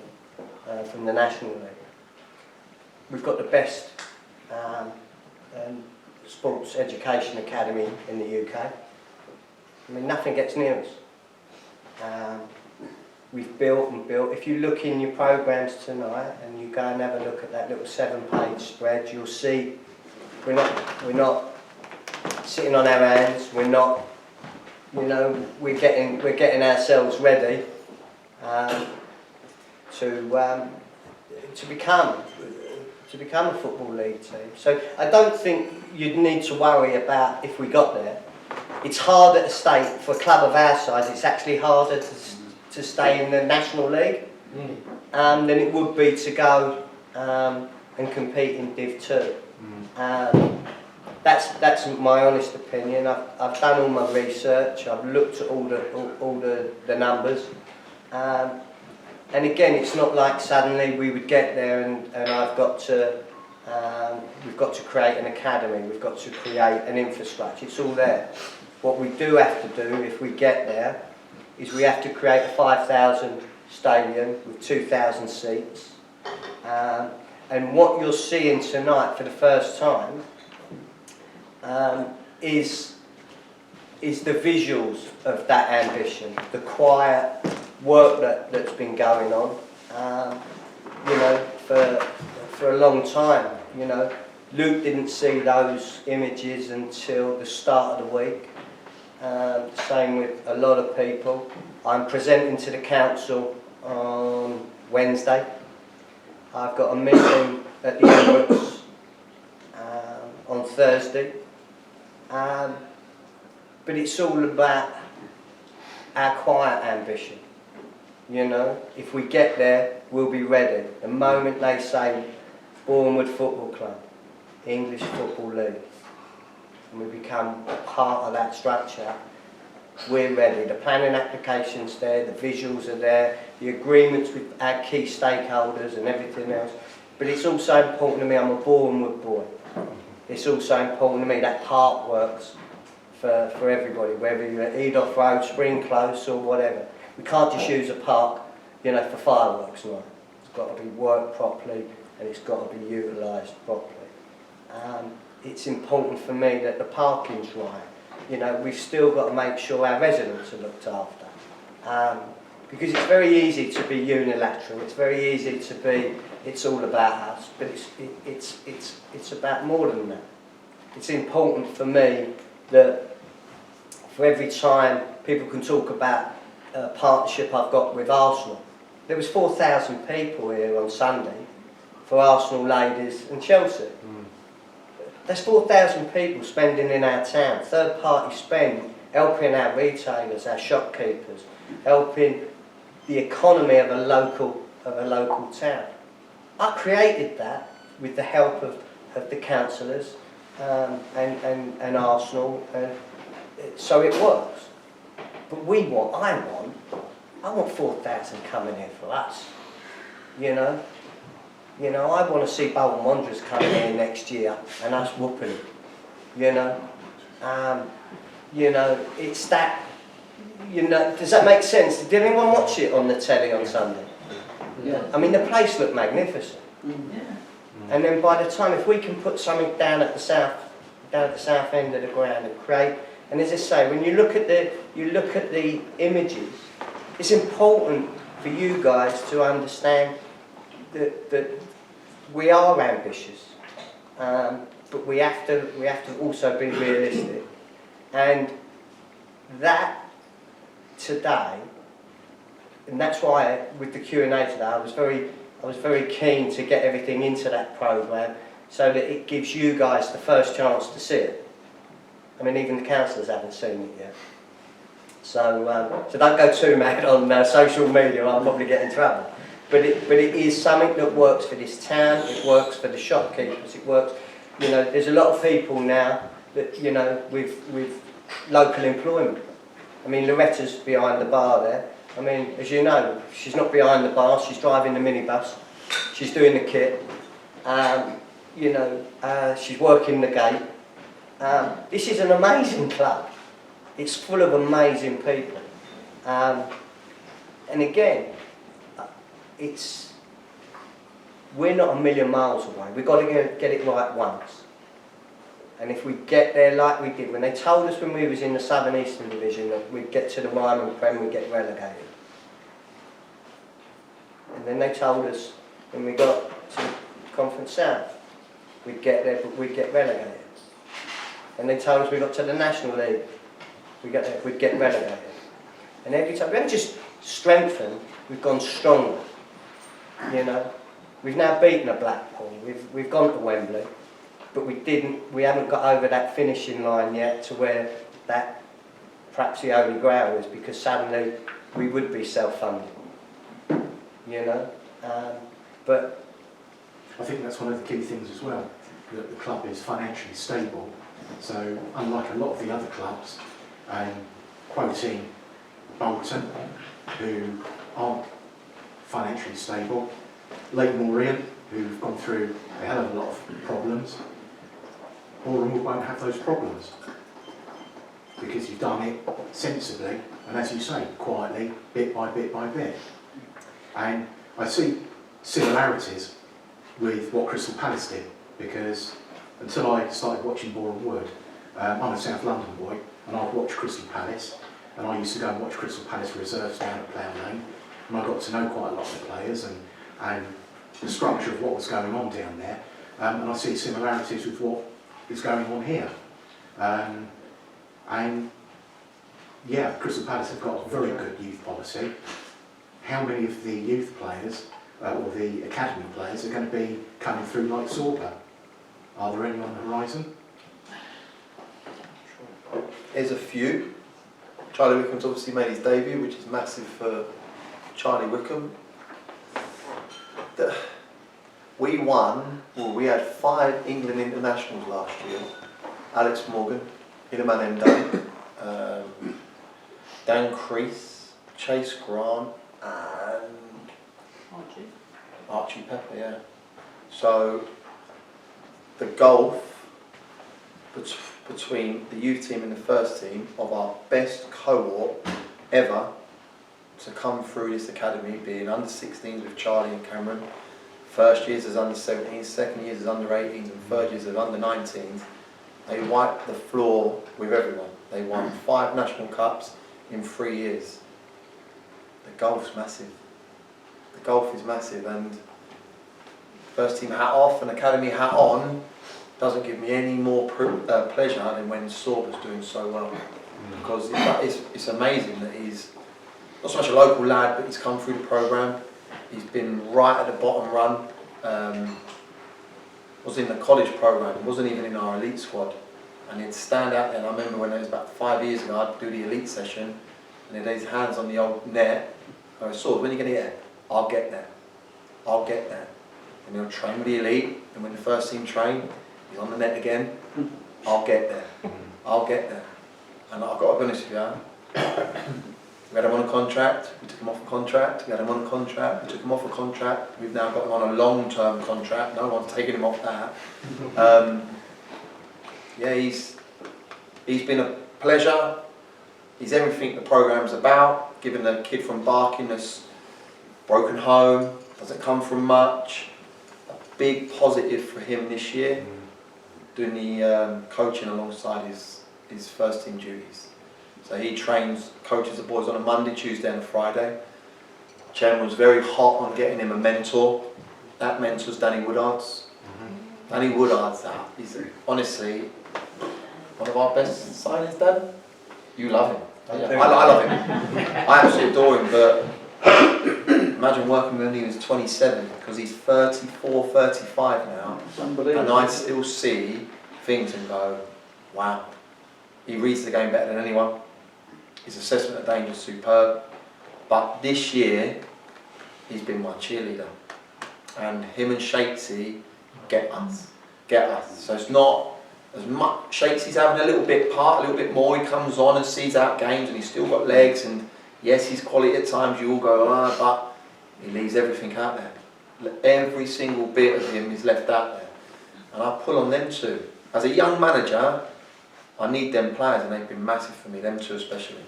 the National League. We've got the best sports education academy in the UK. I mean, nothing gets near us. We've built and built. If you look in your programmes tonight and you go and have a look at that little 7-page spread, you'll see we're not sitting on our hands. We're not, you know, we're getting ourselves ready to become a Football League team. So I don't think you'd need to worry about if we got there. It's harder to stay, for a club of our size, it's actually harder to stay in the National League than it would be to go and compete in Div 2. That's my honest opinion. I've done all my research, I've looked at all the numbers. And again, it's not like suddenly we would get there and we've got to create an academy, we've got to create an infrastructure, it's all there. What we do have to do if we get there is we have to create a 5,000 stadium with 2,000 seats. And what you're seeing tonight for the first time is the visuals of that ambition, the quiet work that's been going on, you know, for a long time. You know, Luke didn't see those images until the start of the week. Same with a lot of people. I'm presenting to the council on Wednesday. I've got a meeting at the Emirates on Thursday. But it's all about our quiet ambition. You know, if we get there, we'll be ready. The moment they say Boreham Football Club, English Football League, and we become part of that structure, we're ready. The planning application's there, the visuals are there, the agreements with our key stakeholders and everything else. But it's also important to me, I'm a Boreham Wood boy. It's also important to me that park works for everybody, whether you're at Edoff Road, Spring Close or whatever. We can't just use a park you know, for fireworks night. It's got to be worked properly and it's got to be utilised properly. It's important for me that the parking's right. You know, we've still got to make sure our residents are looked after. Because it's very easy to be unilateral, it's very easy to be, it's all about us, but it's about more than that. It's important for me that for every time people can talk about a partnership I've got with Arsenal, there was 4,000 people here on Sunday for Arsenal ladies and Chelsea. That's 4,000 people spending in our town, third party spend, helping our retailers, our shopkeepers, helping the economy of a local town. I created that with the help of the councillors and Arsenal, and so it works. But I want 4,000 coming here for us. You know, I want to see Bolton Wanderers coming here next year and us whooping it. You know, it's that. You know, does that make sense? Did anyone watch it on the telly on Sunday? Yeah. I mean, the place looked magnificent. And then by the time, if we can put something down at the south end of the ground and create, and as I say, when you look at the images, it's important for you guys to understand that we are ambitious, but we have to also be realistic, and that today, and that's why with the Q&A today, I was very keen to get everything into that programme so that it gives you guys the first chance to see it. I mean, even the councillors haven't seen it yet. So don't go too mad on social media, I'll probably get in trouble. But it is something that works for this town, it works for the shopkeepers, it works, you know, there's a lot of people now that, you know, with local employment. I mean, Loretta's behind the bar there. I mean, as you know, she's not behind the bar, she's driving the minibus, she's doing the kit, you know, she's working the gate. This is an amazing club. It's full of amazing people. And again, we're not a million miles away. We've got to get it right once. And if we get there like we did, when they told us when we was in the Southern Eastern Division that we'd get to the Ryman Prem, we'd get relegated. And then they told us when we got to Conference South, we'd get there, but we'd get relegated. And they told us we got to the National League, we'd get relegated. And every time, we haven't just strengthened, we've gone stronger. You know, we've now beaten a Blackpool, we've gone to Wembley, but we haven't got over that finishing line yet to where that perhaps the holy grail is, because suddenly we would be self-funding, you know. But I think that's one of the key things as well, that the club is financially stable. So unlike a lot of the other clubs, quoting Bolton, who aren't financially stable, Leighton Orient, who've gone through a hell of a lot of problems, Boreham won't have those problems because you've done it sensibly and, as you say, quietly, bit by bit by bit. And I see similarities with what Crystal Palace did, because until I started watching Boreham Wood, I'm a South London boy and I'd watch Crystal Palace, and I used to go and watch Crystal Palace reserves down at Plough Lane, and I got to know quite a lot of the players and the structure of what was going on down there, and I see similarities with what is going on here. And yeah, Crystal Palace have got a very good youth policy. How many of the youth players or the academy players are going to be coming through like Sorba? Are there any on the horizon? There's a few. Charlie Wickham's obviously made his debut, which is massive for Charlie Wickham. We had 5 England internationals last year. Alex Morgan, Inaman Endo, Dan Crease, Chase Grant, and Archie Pepper, yeah. So the gulf between the youth team and the first team of our best cohort ever to come through this academy, being under 16s with Charlie and Cameron, first years as under 17s, second years as under 18s, and third years as under 19s, they wiped the floor with everyone. They won 5 national cups in 3 years. The golf's massive. The golf is massive, and first team hat off and academy hat on doesn't give me any more pleasure than when Sorba's doing so well. Because it's amazing that he's not so much a local lad, but he's come through the programme. He's been right at the bottom run. Was in the college programme, wasn't even in our elite squad. And he'd stand out there, and I remember when it was about 5 years ago, I'd do the elite session, and he'd have his hands on the old net. I saw, when are you going to get there? I'll get there. I'll get there. And he'll train with the elite, and when the first team train, he's on the net again. I'll get there. I'll get there. And I've got to be honest with you, we had him on a contract, we took him off a contract, we had him on a contract, we took him off a contract, we've now got him on a long-term contract, no one's taking him off that. Yeah, he's been a pleasure, he's everything the programme's about, giving the kid from Barking that's broken home, doesn't come from much, a big positive for him this year, doing the coaching alongside his first team duties. So he coaches the boys on a Monday, Tuesday and a Friday. Chen was very hot on getting him a mentor. That mentor's Danny Woodard's. Danny Woodard's that. He's honestly one of our best signings, Dan. You love him. I love him. I absolutely adore him, but imagine working with him when he was 27, because he's 34, 35 now. It's unbelievable. And I still see things and go, wow. He reads the game better than anyone. His assessment of danger is superb. But this year, he's been my cheerleader. And him and Shakesy get us. So it's not as much. Shakesy's having a little bit more. He comes on and sees out games, and he's still got legs. And yes, he's quality at times. You all go, but he leaves everything out there. Every single bit of him is left out there. And I pull on them too. As a young manager, I need them players, and they've been massive for me, them two especially.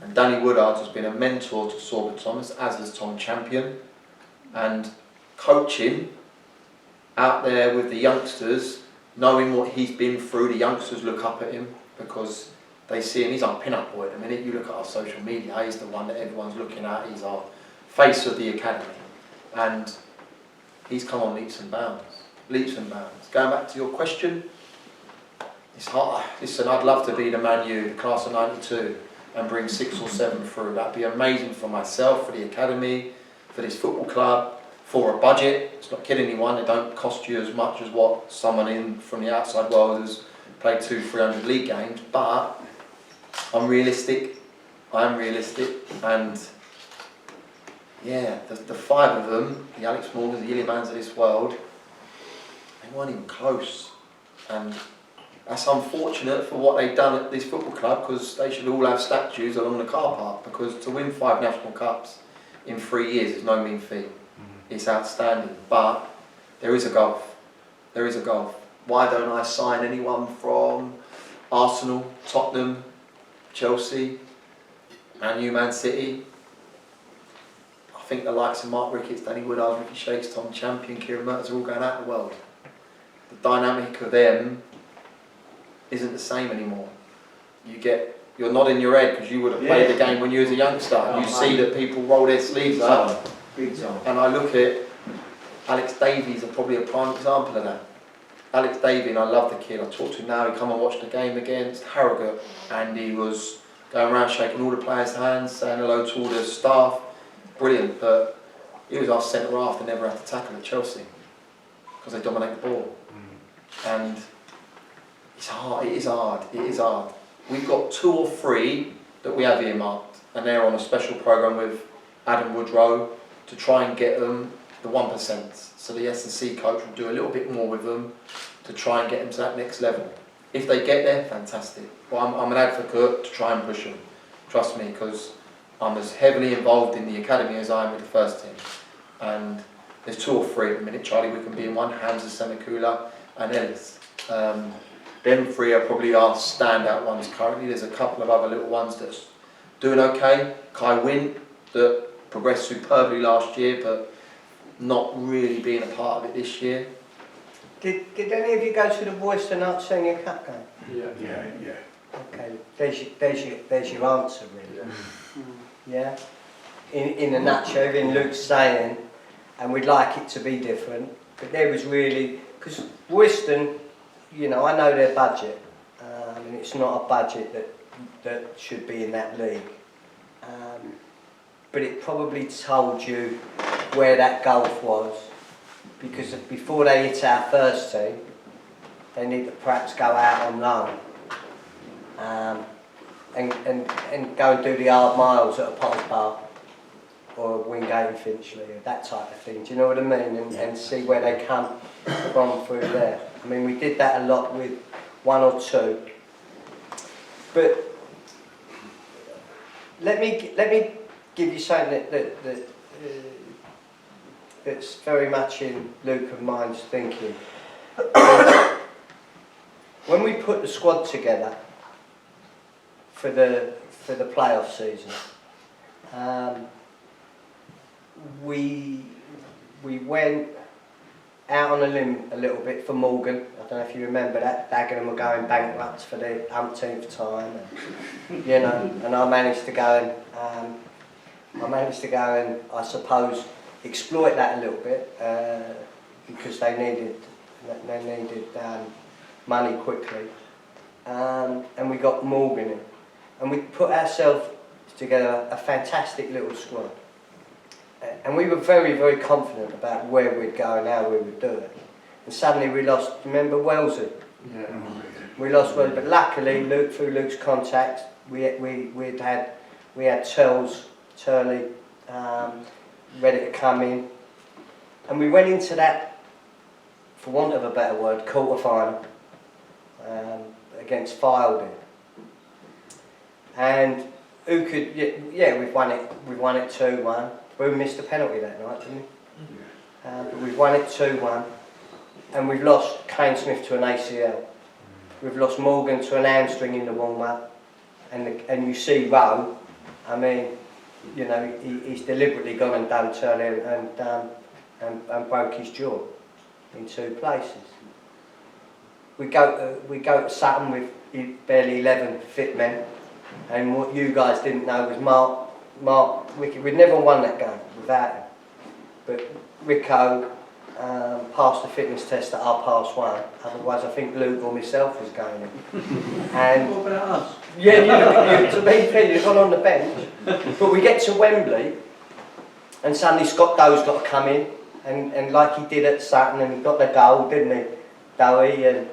And Danny Woodard has been a mentor to Sorba Thomas, as has Tom Champion. And coaching out there with the youngsters, knowing what he's been through, the youngsters look up at him because they see him. He's our pin-up boy at the minute. You look at our social media, he's the one that everyone's looking at. He's our face of the academy. And he's come on leaps and bounds. Leaps and bounds. Going back to your question, it's hard. Listen, I'd love to be the Man U, the class of 92, and bring 6 or 7 through. That'd be amazing for myself, for the academy, for this football club, for a budget. It's not kidding anyone. It don't cost you as much as what someone in from the outside world has played 200-300 league games. But I'm realistic. I'm realistic, and yeah, the 5 of them, the Alex Morgans, the Illimans of this world, they weren't even close, and that's unfortunate for what they've done at this football club, because they should all have statues along the car park, because to win 5 national cups in 3 years is no mean feat. It's outstanding, but there is a gulf. There is a gulf. Why don't I sign anyone from Arsenal, Tottenham, Chelsea, Man U, Man City? I think the likes of Mark Ricketts, Danny Woodard, Ricky Shakes, Tom Champion, Kieran Mertens are all going out in the world. The dynamic of them isn't the same anymore. You're nodding your head because you would have played the game when you was a youngster. And you see that people roll their sleeves up. And I look at Alex Davies, probably a prime example of that. Alex Davies, and I love the kid. I talked to him now. He come and watched the game against Harrogate, and he was going around shaking all the players' hands, saying hello to all the staff. Brilliant, but he was our centre half and never had to tackle at Chelsea because they dominate the ball. And it's hard. It is hard. It is hard. We've got 2 or 3 that we have earmarked, and they're on a special programme with Adam Woodrow to try and get them the 1%. So the S&C coach will do a little bit more with them to try and get them to that next level. If they get there, fantastic. But I'm an advocate to try and push them. Trust me, because I'm as heavily involved in the academy as I am with the first team. And there's 2 or 3 at the minute. Charlie Wickham being one, Hamza Semikula and Ellis. Them 3 are probably our standout ones currently. There's a couple of other little ones that's doing okay. Kai Wynn, that progressed superbly last year, but not really being a part of it this year. Did any of you go to the Royston Arts Senior Cup game? Yeah. Okay, there's your answer really. Yeah. In a nutshell, everything Luke's saying, and we'd like it to be different, but there was really, because Royston, you know, I know their budget, and it's not a budget that should be in that league, but it probably told you where that gulf was, because before they hit our first team, they need to perhaps go out on loan. And go and do the hard miles at a Potter's Bar or a Wingate and Finchley, or that type of thing, do you know what I mean? And see where they come from through there. I mean, we did that a lot with one or two. But let me give you something that's very much in Luke and mine's thinking. When we put the squad together for the playoff season, we went out on a limb a little bit for Morgan. I don't know if you remember that. Dagenham were going bankrupt for the umpteenth time, and, you know. And I managed to go and I suppose exploit that a little bit because they needed money quickly, and we got Morgan in, and we put ourselves together a fantastic little squad. And we were very, very confident about where we'd go and how we would do it. And suddenly we lost, remember Wellesley? Yeah. We lost Wellesley, but luckily, through Luke's contacts, we had Turley ready to come in. And we went into that, for want of a better word, quarter-final against Filding. And who could, we've won it 2-1. We missed a penalty that night, didn't we? But we've won it 2-1, and we've lost Kane Smith to an ACL. We've lost Morgan to an hamstring in the warm-up, and you see Rowe. I mean, you know, he's deliberately gone and done Turley and broke his jaw in 2 places. We go to Sutton with barely 11 fit men, and what you guys didn't know was Mark Wickett. We'd never won that game without him, but Rico passed the fitness test at 1:30. Otherwise, I think Luke or myself was going in. And What about us? yeah, to be fair, you've gone on the bench. But we get to Wembley, and suddenly Scott Doe's got to come in, and like he did at Sutton, and he got the goal, didn't he, Doey? And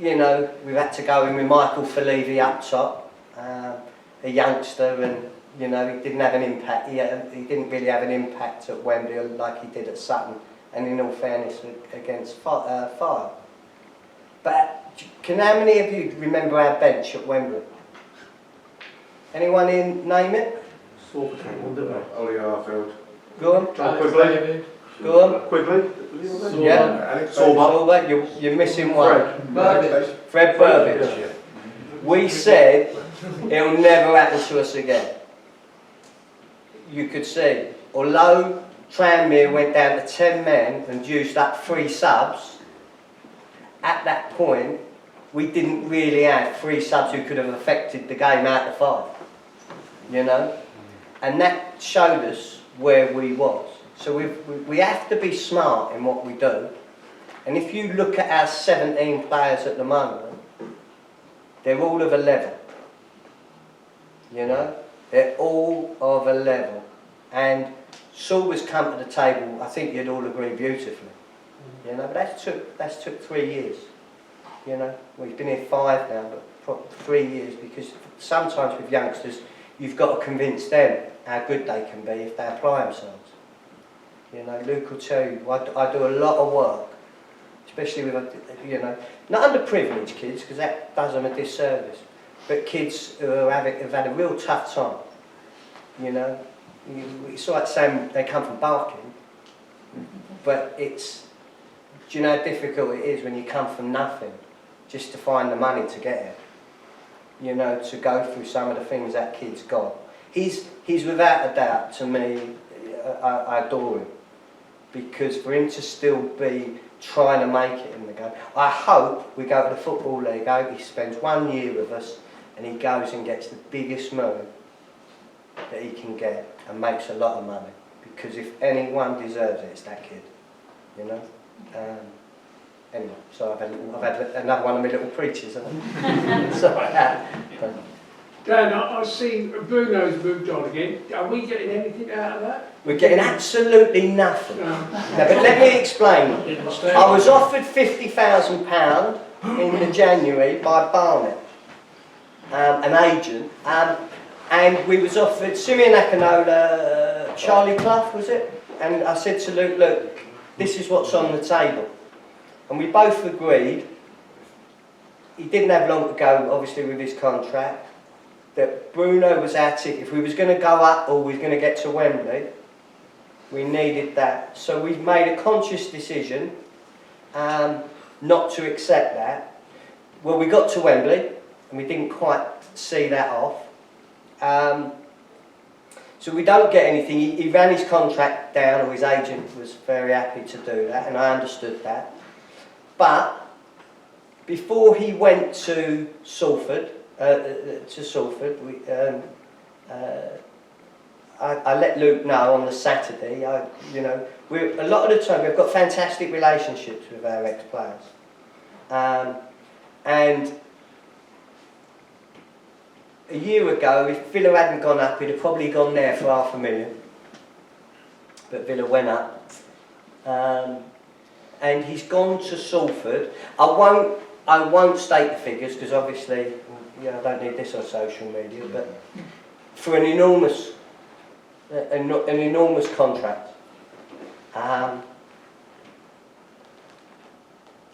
you know, we've had to go in with Michael Falevi up top, a youngster, and you know, he didn't have an impact. He didn't really have an impact at Wembley like he did at Sutton, and in all fairness, against Fire. But how many of you remember our bench at Wembley? Anyone name it? Ollie Arfield. Go on. John Quigley. Go on. Quigley. Yeah. Alex Sorba. You're missing one. Fred Burbage. Yeah. We said it'll never happen to us again. You could see, although Tranmere went down to 10 men and used up 3 subs, at that point we didn't really have 3 subs who could have affected the game out of 5, you know, and that showed us where we was. So we have to be smart in what we do, and if you look at our 17 players at the moment, they're all of a level, you know. They're all of a level, and Saul has come to the table. I think you'd all agree beautifully, you know. But that's took 3 years, you know. We've been here 5 now, but 3 years, because sometimes with youngsters, you've got to convince them how good they can be if they apply themselves. You know, Luke will tell you. I do a lot of work, especially with, you know, not underprivileged kids, because that does them a disservice. But kids who have had a real tough time, you know. It's like saying they come from Barking, but do you know how difficult it is when you come from nothing, just to find the money to get it? You know, to go through some of the things that kid's got. he's without a doubt, to me, I adore him. Because for him to still be trying to make it in the game, I hope we go to the Football League, I hope he spends 1 year with us and he goes and gets the biggest move that he can get and makes a lot of money. Because if anyone deserves it, it's that kid, you know. Anyway, so I've had another one of my little preachers, haven't I? Sorry. Dan, I've seen Bruno's moved on again. Are we getting anything out of that? We're getting absolutely nothing. No. No, but let me explain. I was offered £50,000 in the January by Barnet, an agent, and we was offered Simeon Akinola, Charlie Clough, was it? And I said to Luke, look, this is what's on the table. And we both agreed, he didn't have long to go, obviously, with his contract, that Bruno was our ticket. If we was going to go up or we was going to get to Wembley, we needed that. So we made a conscious decision not to accept that. Well, we got to Wembley and we didn't quite see that off. So we don't get anything. He ran his contract down, or his agent was very happy to do that, and I understood that. But before he went to Salford, we, I let Luke know on the Saturday. You know, a lot of the time we've got fantastic relationships with our ex-players, and a year ago, if Villa hadn't gone up, he'd have probably gone there for £500,000. But Villa went up, and he's gone to Salford. I won't state the figures because obviously, I don't need this on social media. But for an enormous contract,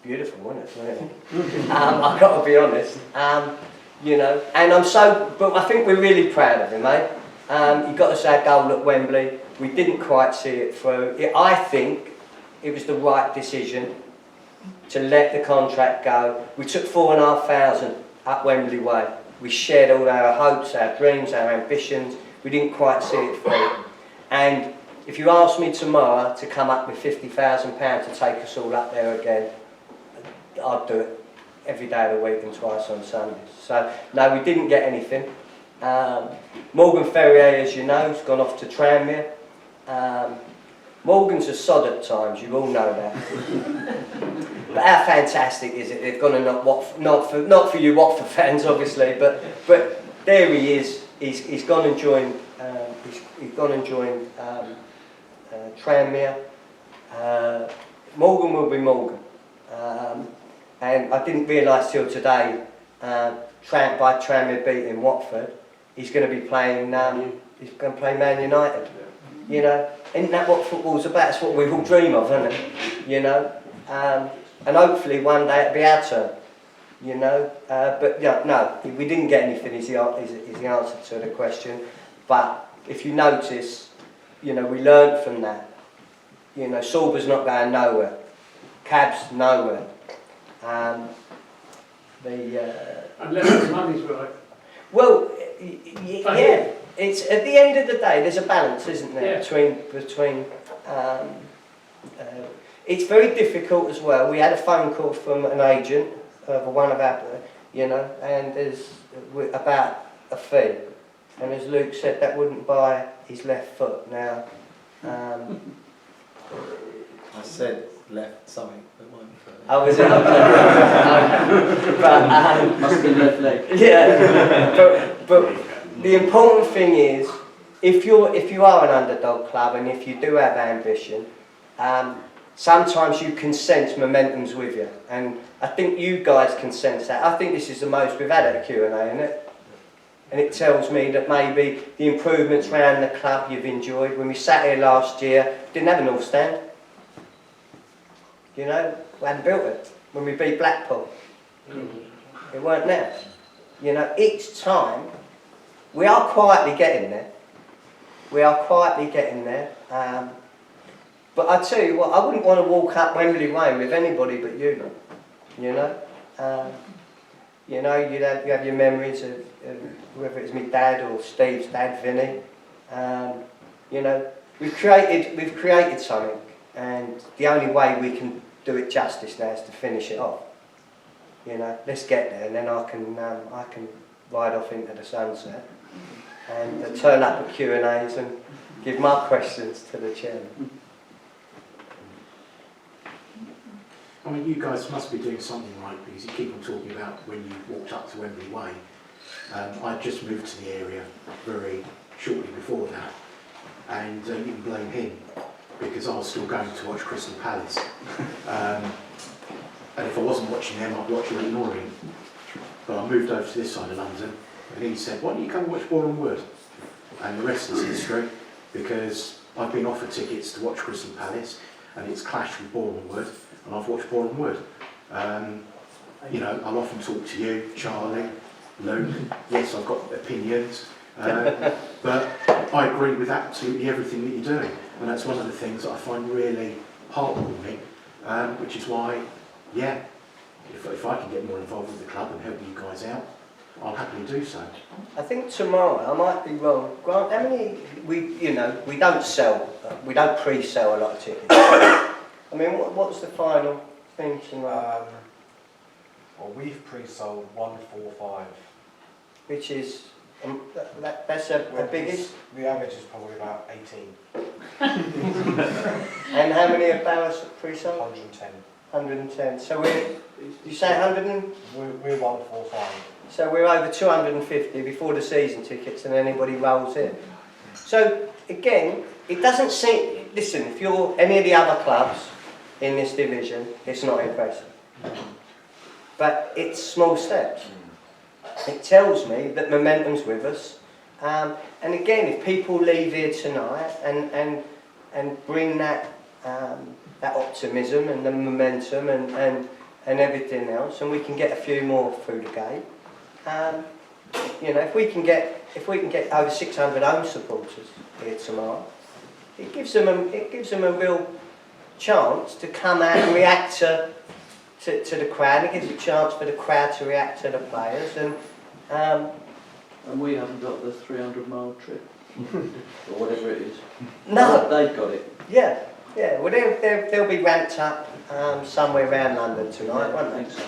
Beautiful, isn't it? Really? I've got to be honest. You know, and but I think we're really proud of him, mate. He got us our goal at Wembley. We didn't quite see it through. I think it was the right decision to let the contract go. We took 4,500 up Wembley Way. We shared all our hopes, our dreams, our ambitions. We didn't quite see it through. And if you ask me tomorrow to come up with £50,000 to take us all up there again, I'd do it every day of the week and twice on Sundays. So, no, we didn't get anything. Morgan Ferrier, as you know, has gone off to Tranmere. Morgan's a sod at times, you all know that. But how fantastic is it? They've gone and not for you Watford fans, obviously, but there he is. He's gone and joined. He's gone and joined Tranmere. Morgan will be Morgan. And I didn't realise till today, by Tranmere beating Watford, he's going to be playing. He's going to play Man United. You know, isn't that what football's about? It's what we all dream of, isn't it? You know, and hopefully one day it'll be our turn. You know, but yeah, no, we didn't get anything. Is the answer to the question? But if you notice, you know, we learned from that. You know, Sorba's not going nowhere. Cab's nowhere. Unless the money's right. Well, yeah. It's at the end of the day, there's a balance, isn't there, between. It's very difficult as well. We had a phone call from an agent of one of our, you know, and there's about a fee, and as Luke said, that wouldn't buy his left foot. Now, I said left something, but mine. I was in. But Must have been left leg. Yeah, but the important thing is, if you are an underdog club and if you do have ambition, sometimes you can sense momentum's with you, and I think you guys can sense that. I think this is the most we've had at a Q&A, isn't it? And it tells me that maybe the improvements around the club you've enjoyed. When we sat here last year, didn't have a North Stand. You know, we hadn't built it. When we beat Blackpool, it weren't there. You know, each time, we are quietly getting there. We are quietly getting there. But I tell you what, I wouldn't want to walk up Wembley Way with anybody but you. You know, you know, you have your memories of whether it's my dad or Steve's dad, Vinny. You know, we've created something, and the only way we can do it justice now is to finish it off. You know, let's get there, and then I can ride off into the sunset and turn up at Q&As and give my questions to the chairman. I mean, you guys must be doing something right, because you keep on talking about when you walked up to Wembley Way. I just moved to the area very shortly before that, and you can blame him, because I was still going to watch Crystal Palace. And if I wasn't watching them, I'd watch Leighton Orient. But I moved over to this side of London, and he said, why don't you come and watch Boreham Wood? And the rest is history, because I've been offered tickets to watch Crystal Palace, and it's clashed with Boreham Wood, and I've watched Boreham Wood. You know, I'll often talk to you, Charlie, Luke. Yes, I've got opinions, but I agree with absolutely everything that you're doing, and that's one of the things that I find really heartwarming, which is why, yeah, if I can get more involved with the club and help you guys out, I'll happily do so. I think tomorrow, I might be wrong, Grant, how many, we don't pre-sell a lot of tickets. I mean, what's the final thing tomorrow? Well, we've pre-sold 145. Which is, that's a biggest? The average is probably about 18. And how many of ours pre-sold? 110. 110. So you say 100 and? We're 145. So we're over 250 before the season tickets, and anybody rolls in. So again, it doesn't seem, listen, if you're any of the other clubs in this division, it's not impressive. But it's small steps. It tells me that momentum's with us. And again, if people leave here tonight and bring that optimism and the momentum and everything else, and we can get a few more through the gate. You know, if we can get over 600 home supporters here tomorrow, it gives them a real chance to come out and react to the crowd. It gives a chance for the crowd to react to the players, And we haven't got the 300-mile trip, or whatever it is. no, They've got it. yeah. Well, they'll be ramped up somewhere around London tonight, won't they? I think so,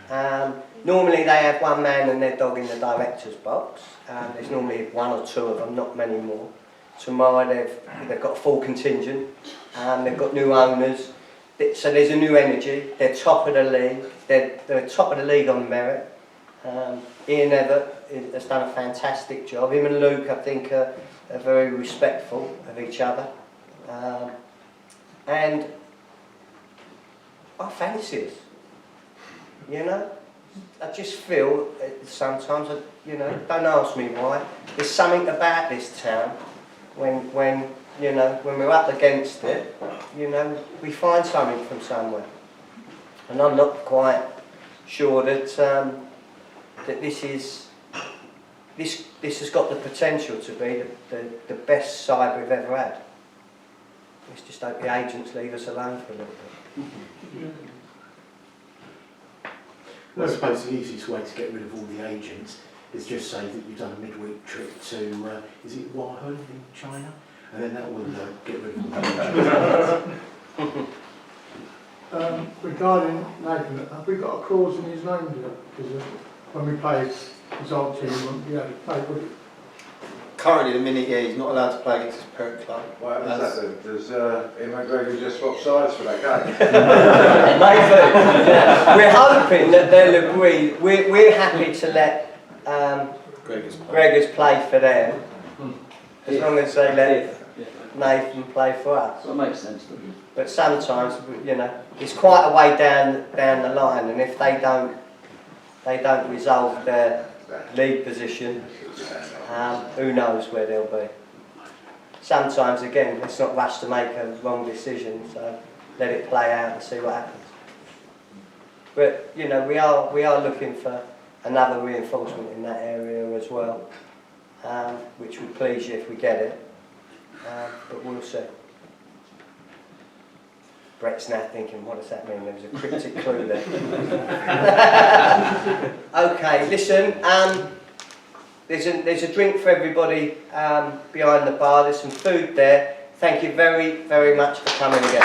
yeah. Normally they have one man and their dog in the director's box. There's normally one or two of them, not many more. Tomorrow they've got a full contingent. They've got new owners. So there's a new energy. They're top of the league. They're top of the league on merit. Ian Everett has done a fantastic job. Him and Luke, I think, are very respectful of each other. And I fancy us. You know? I just feel sometimes, don't ask me why, there's something about this town when we're up against it, we find something from somewhere. And I'm not quite sure that that this has got the potential to be the best side we've ever had. Let's just hope the agents leave us alone for a little bit. Well, I suppose the easiest way to get rid of all the agents is just say that you've done a midweek trip to, is it Wuhan in China? And then that will get rid of all the agents. Regarding Nathan, have we got a clause in his name here? Because when we played his old team, we had to play with it. Currently, the minute, he's not allowed to play against his parent club. What happens that then? Does Ian McGregor just swap sides for that game? Maybe. Yeah. We're hoping that they'll agree. We're happy to let Gregors play for them, as long as they let Nathan play for us. So it makes sense, doesn't it? But sometimes, it's quite a way down the line, and if they don't resolve their league position, who knows where they'll be. Sometimes, again, let's not rush to make a wrong decision, so let it play out and see what happens. But, we are looking for another reinforcement in that area as well, which would please you if we get it, but we'll see. Brett's now thinking, what does that mean? There was a cryptic clue there. Okay, listen, there's a drink for everybody behind the bar. There's some food there. Thank you very, very much for coming again.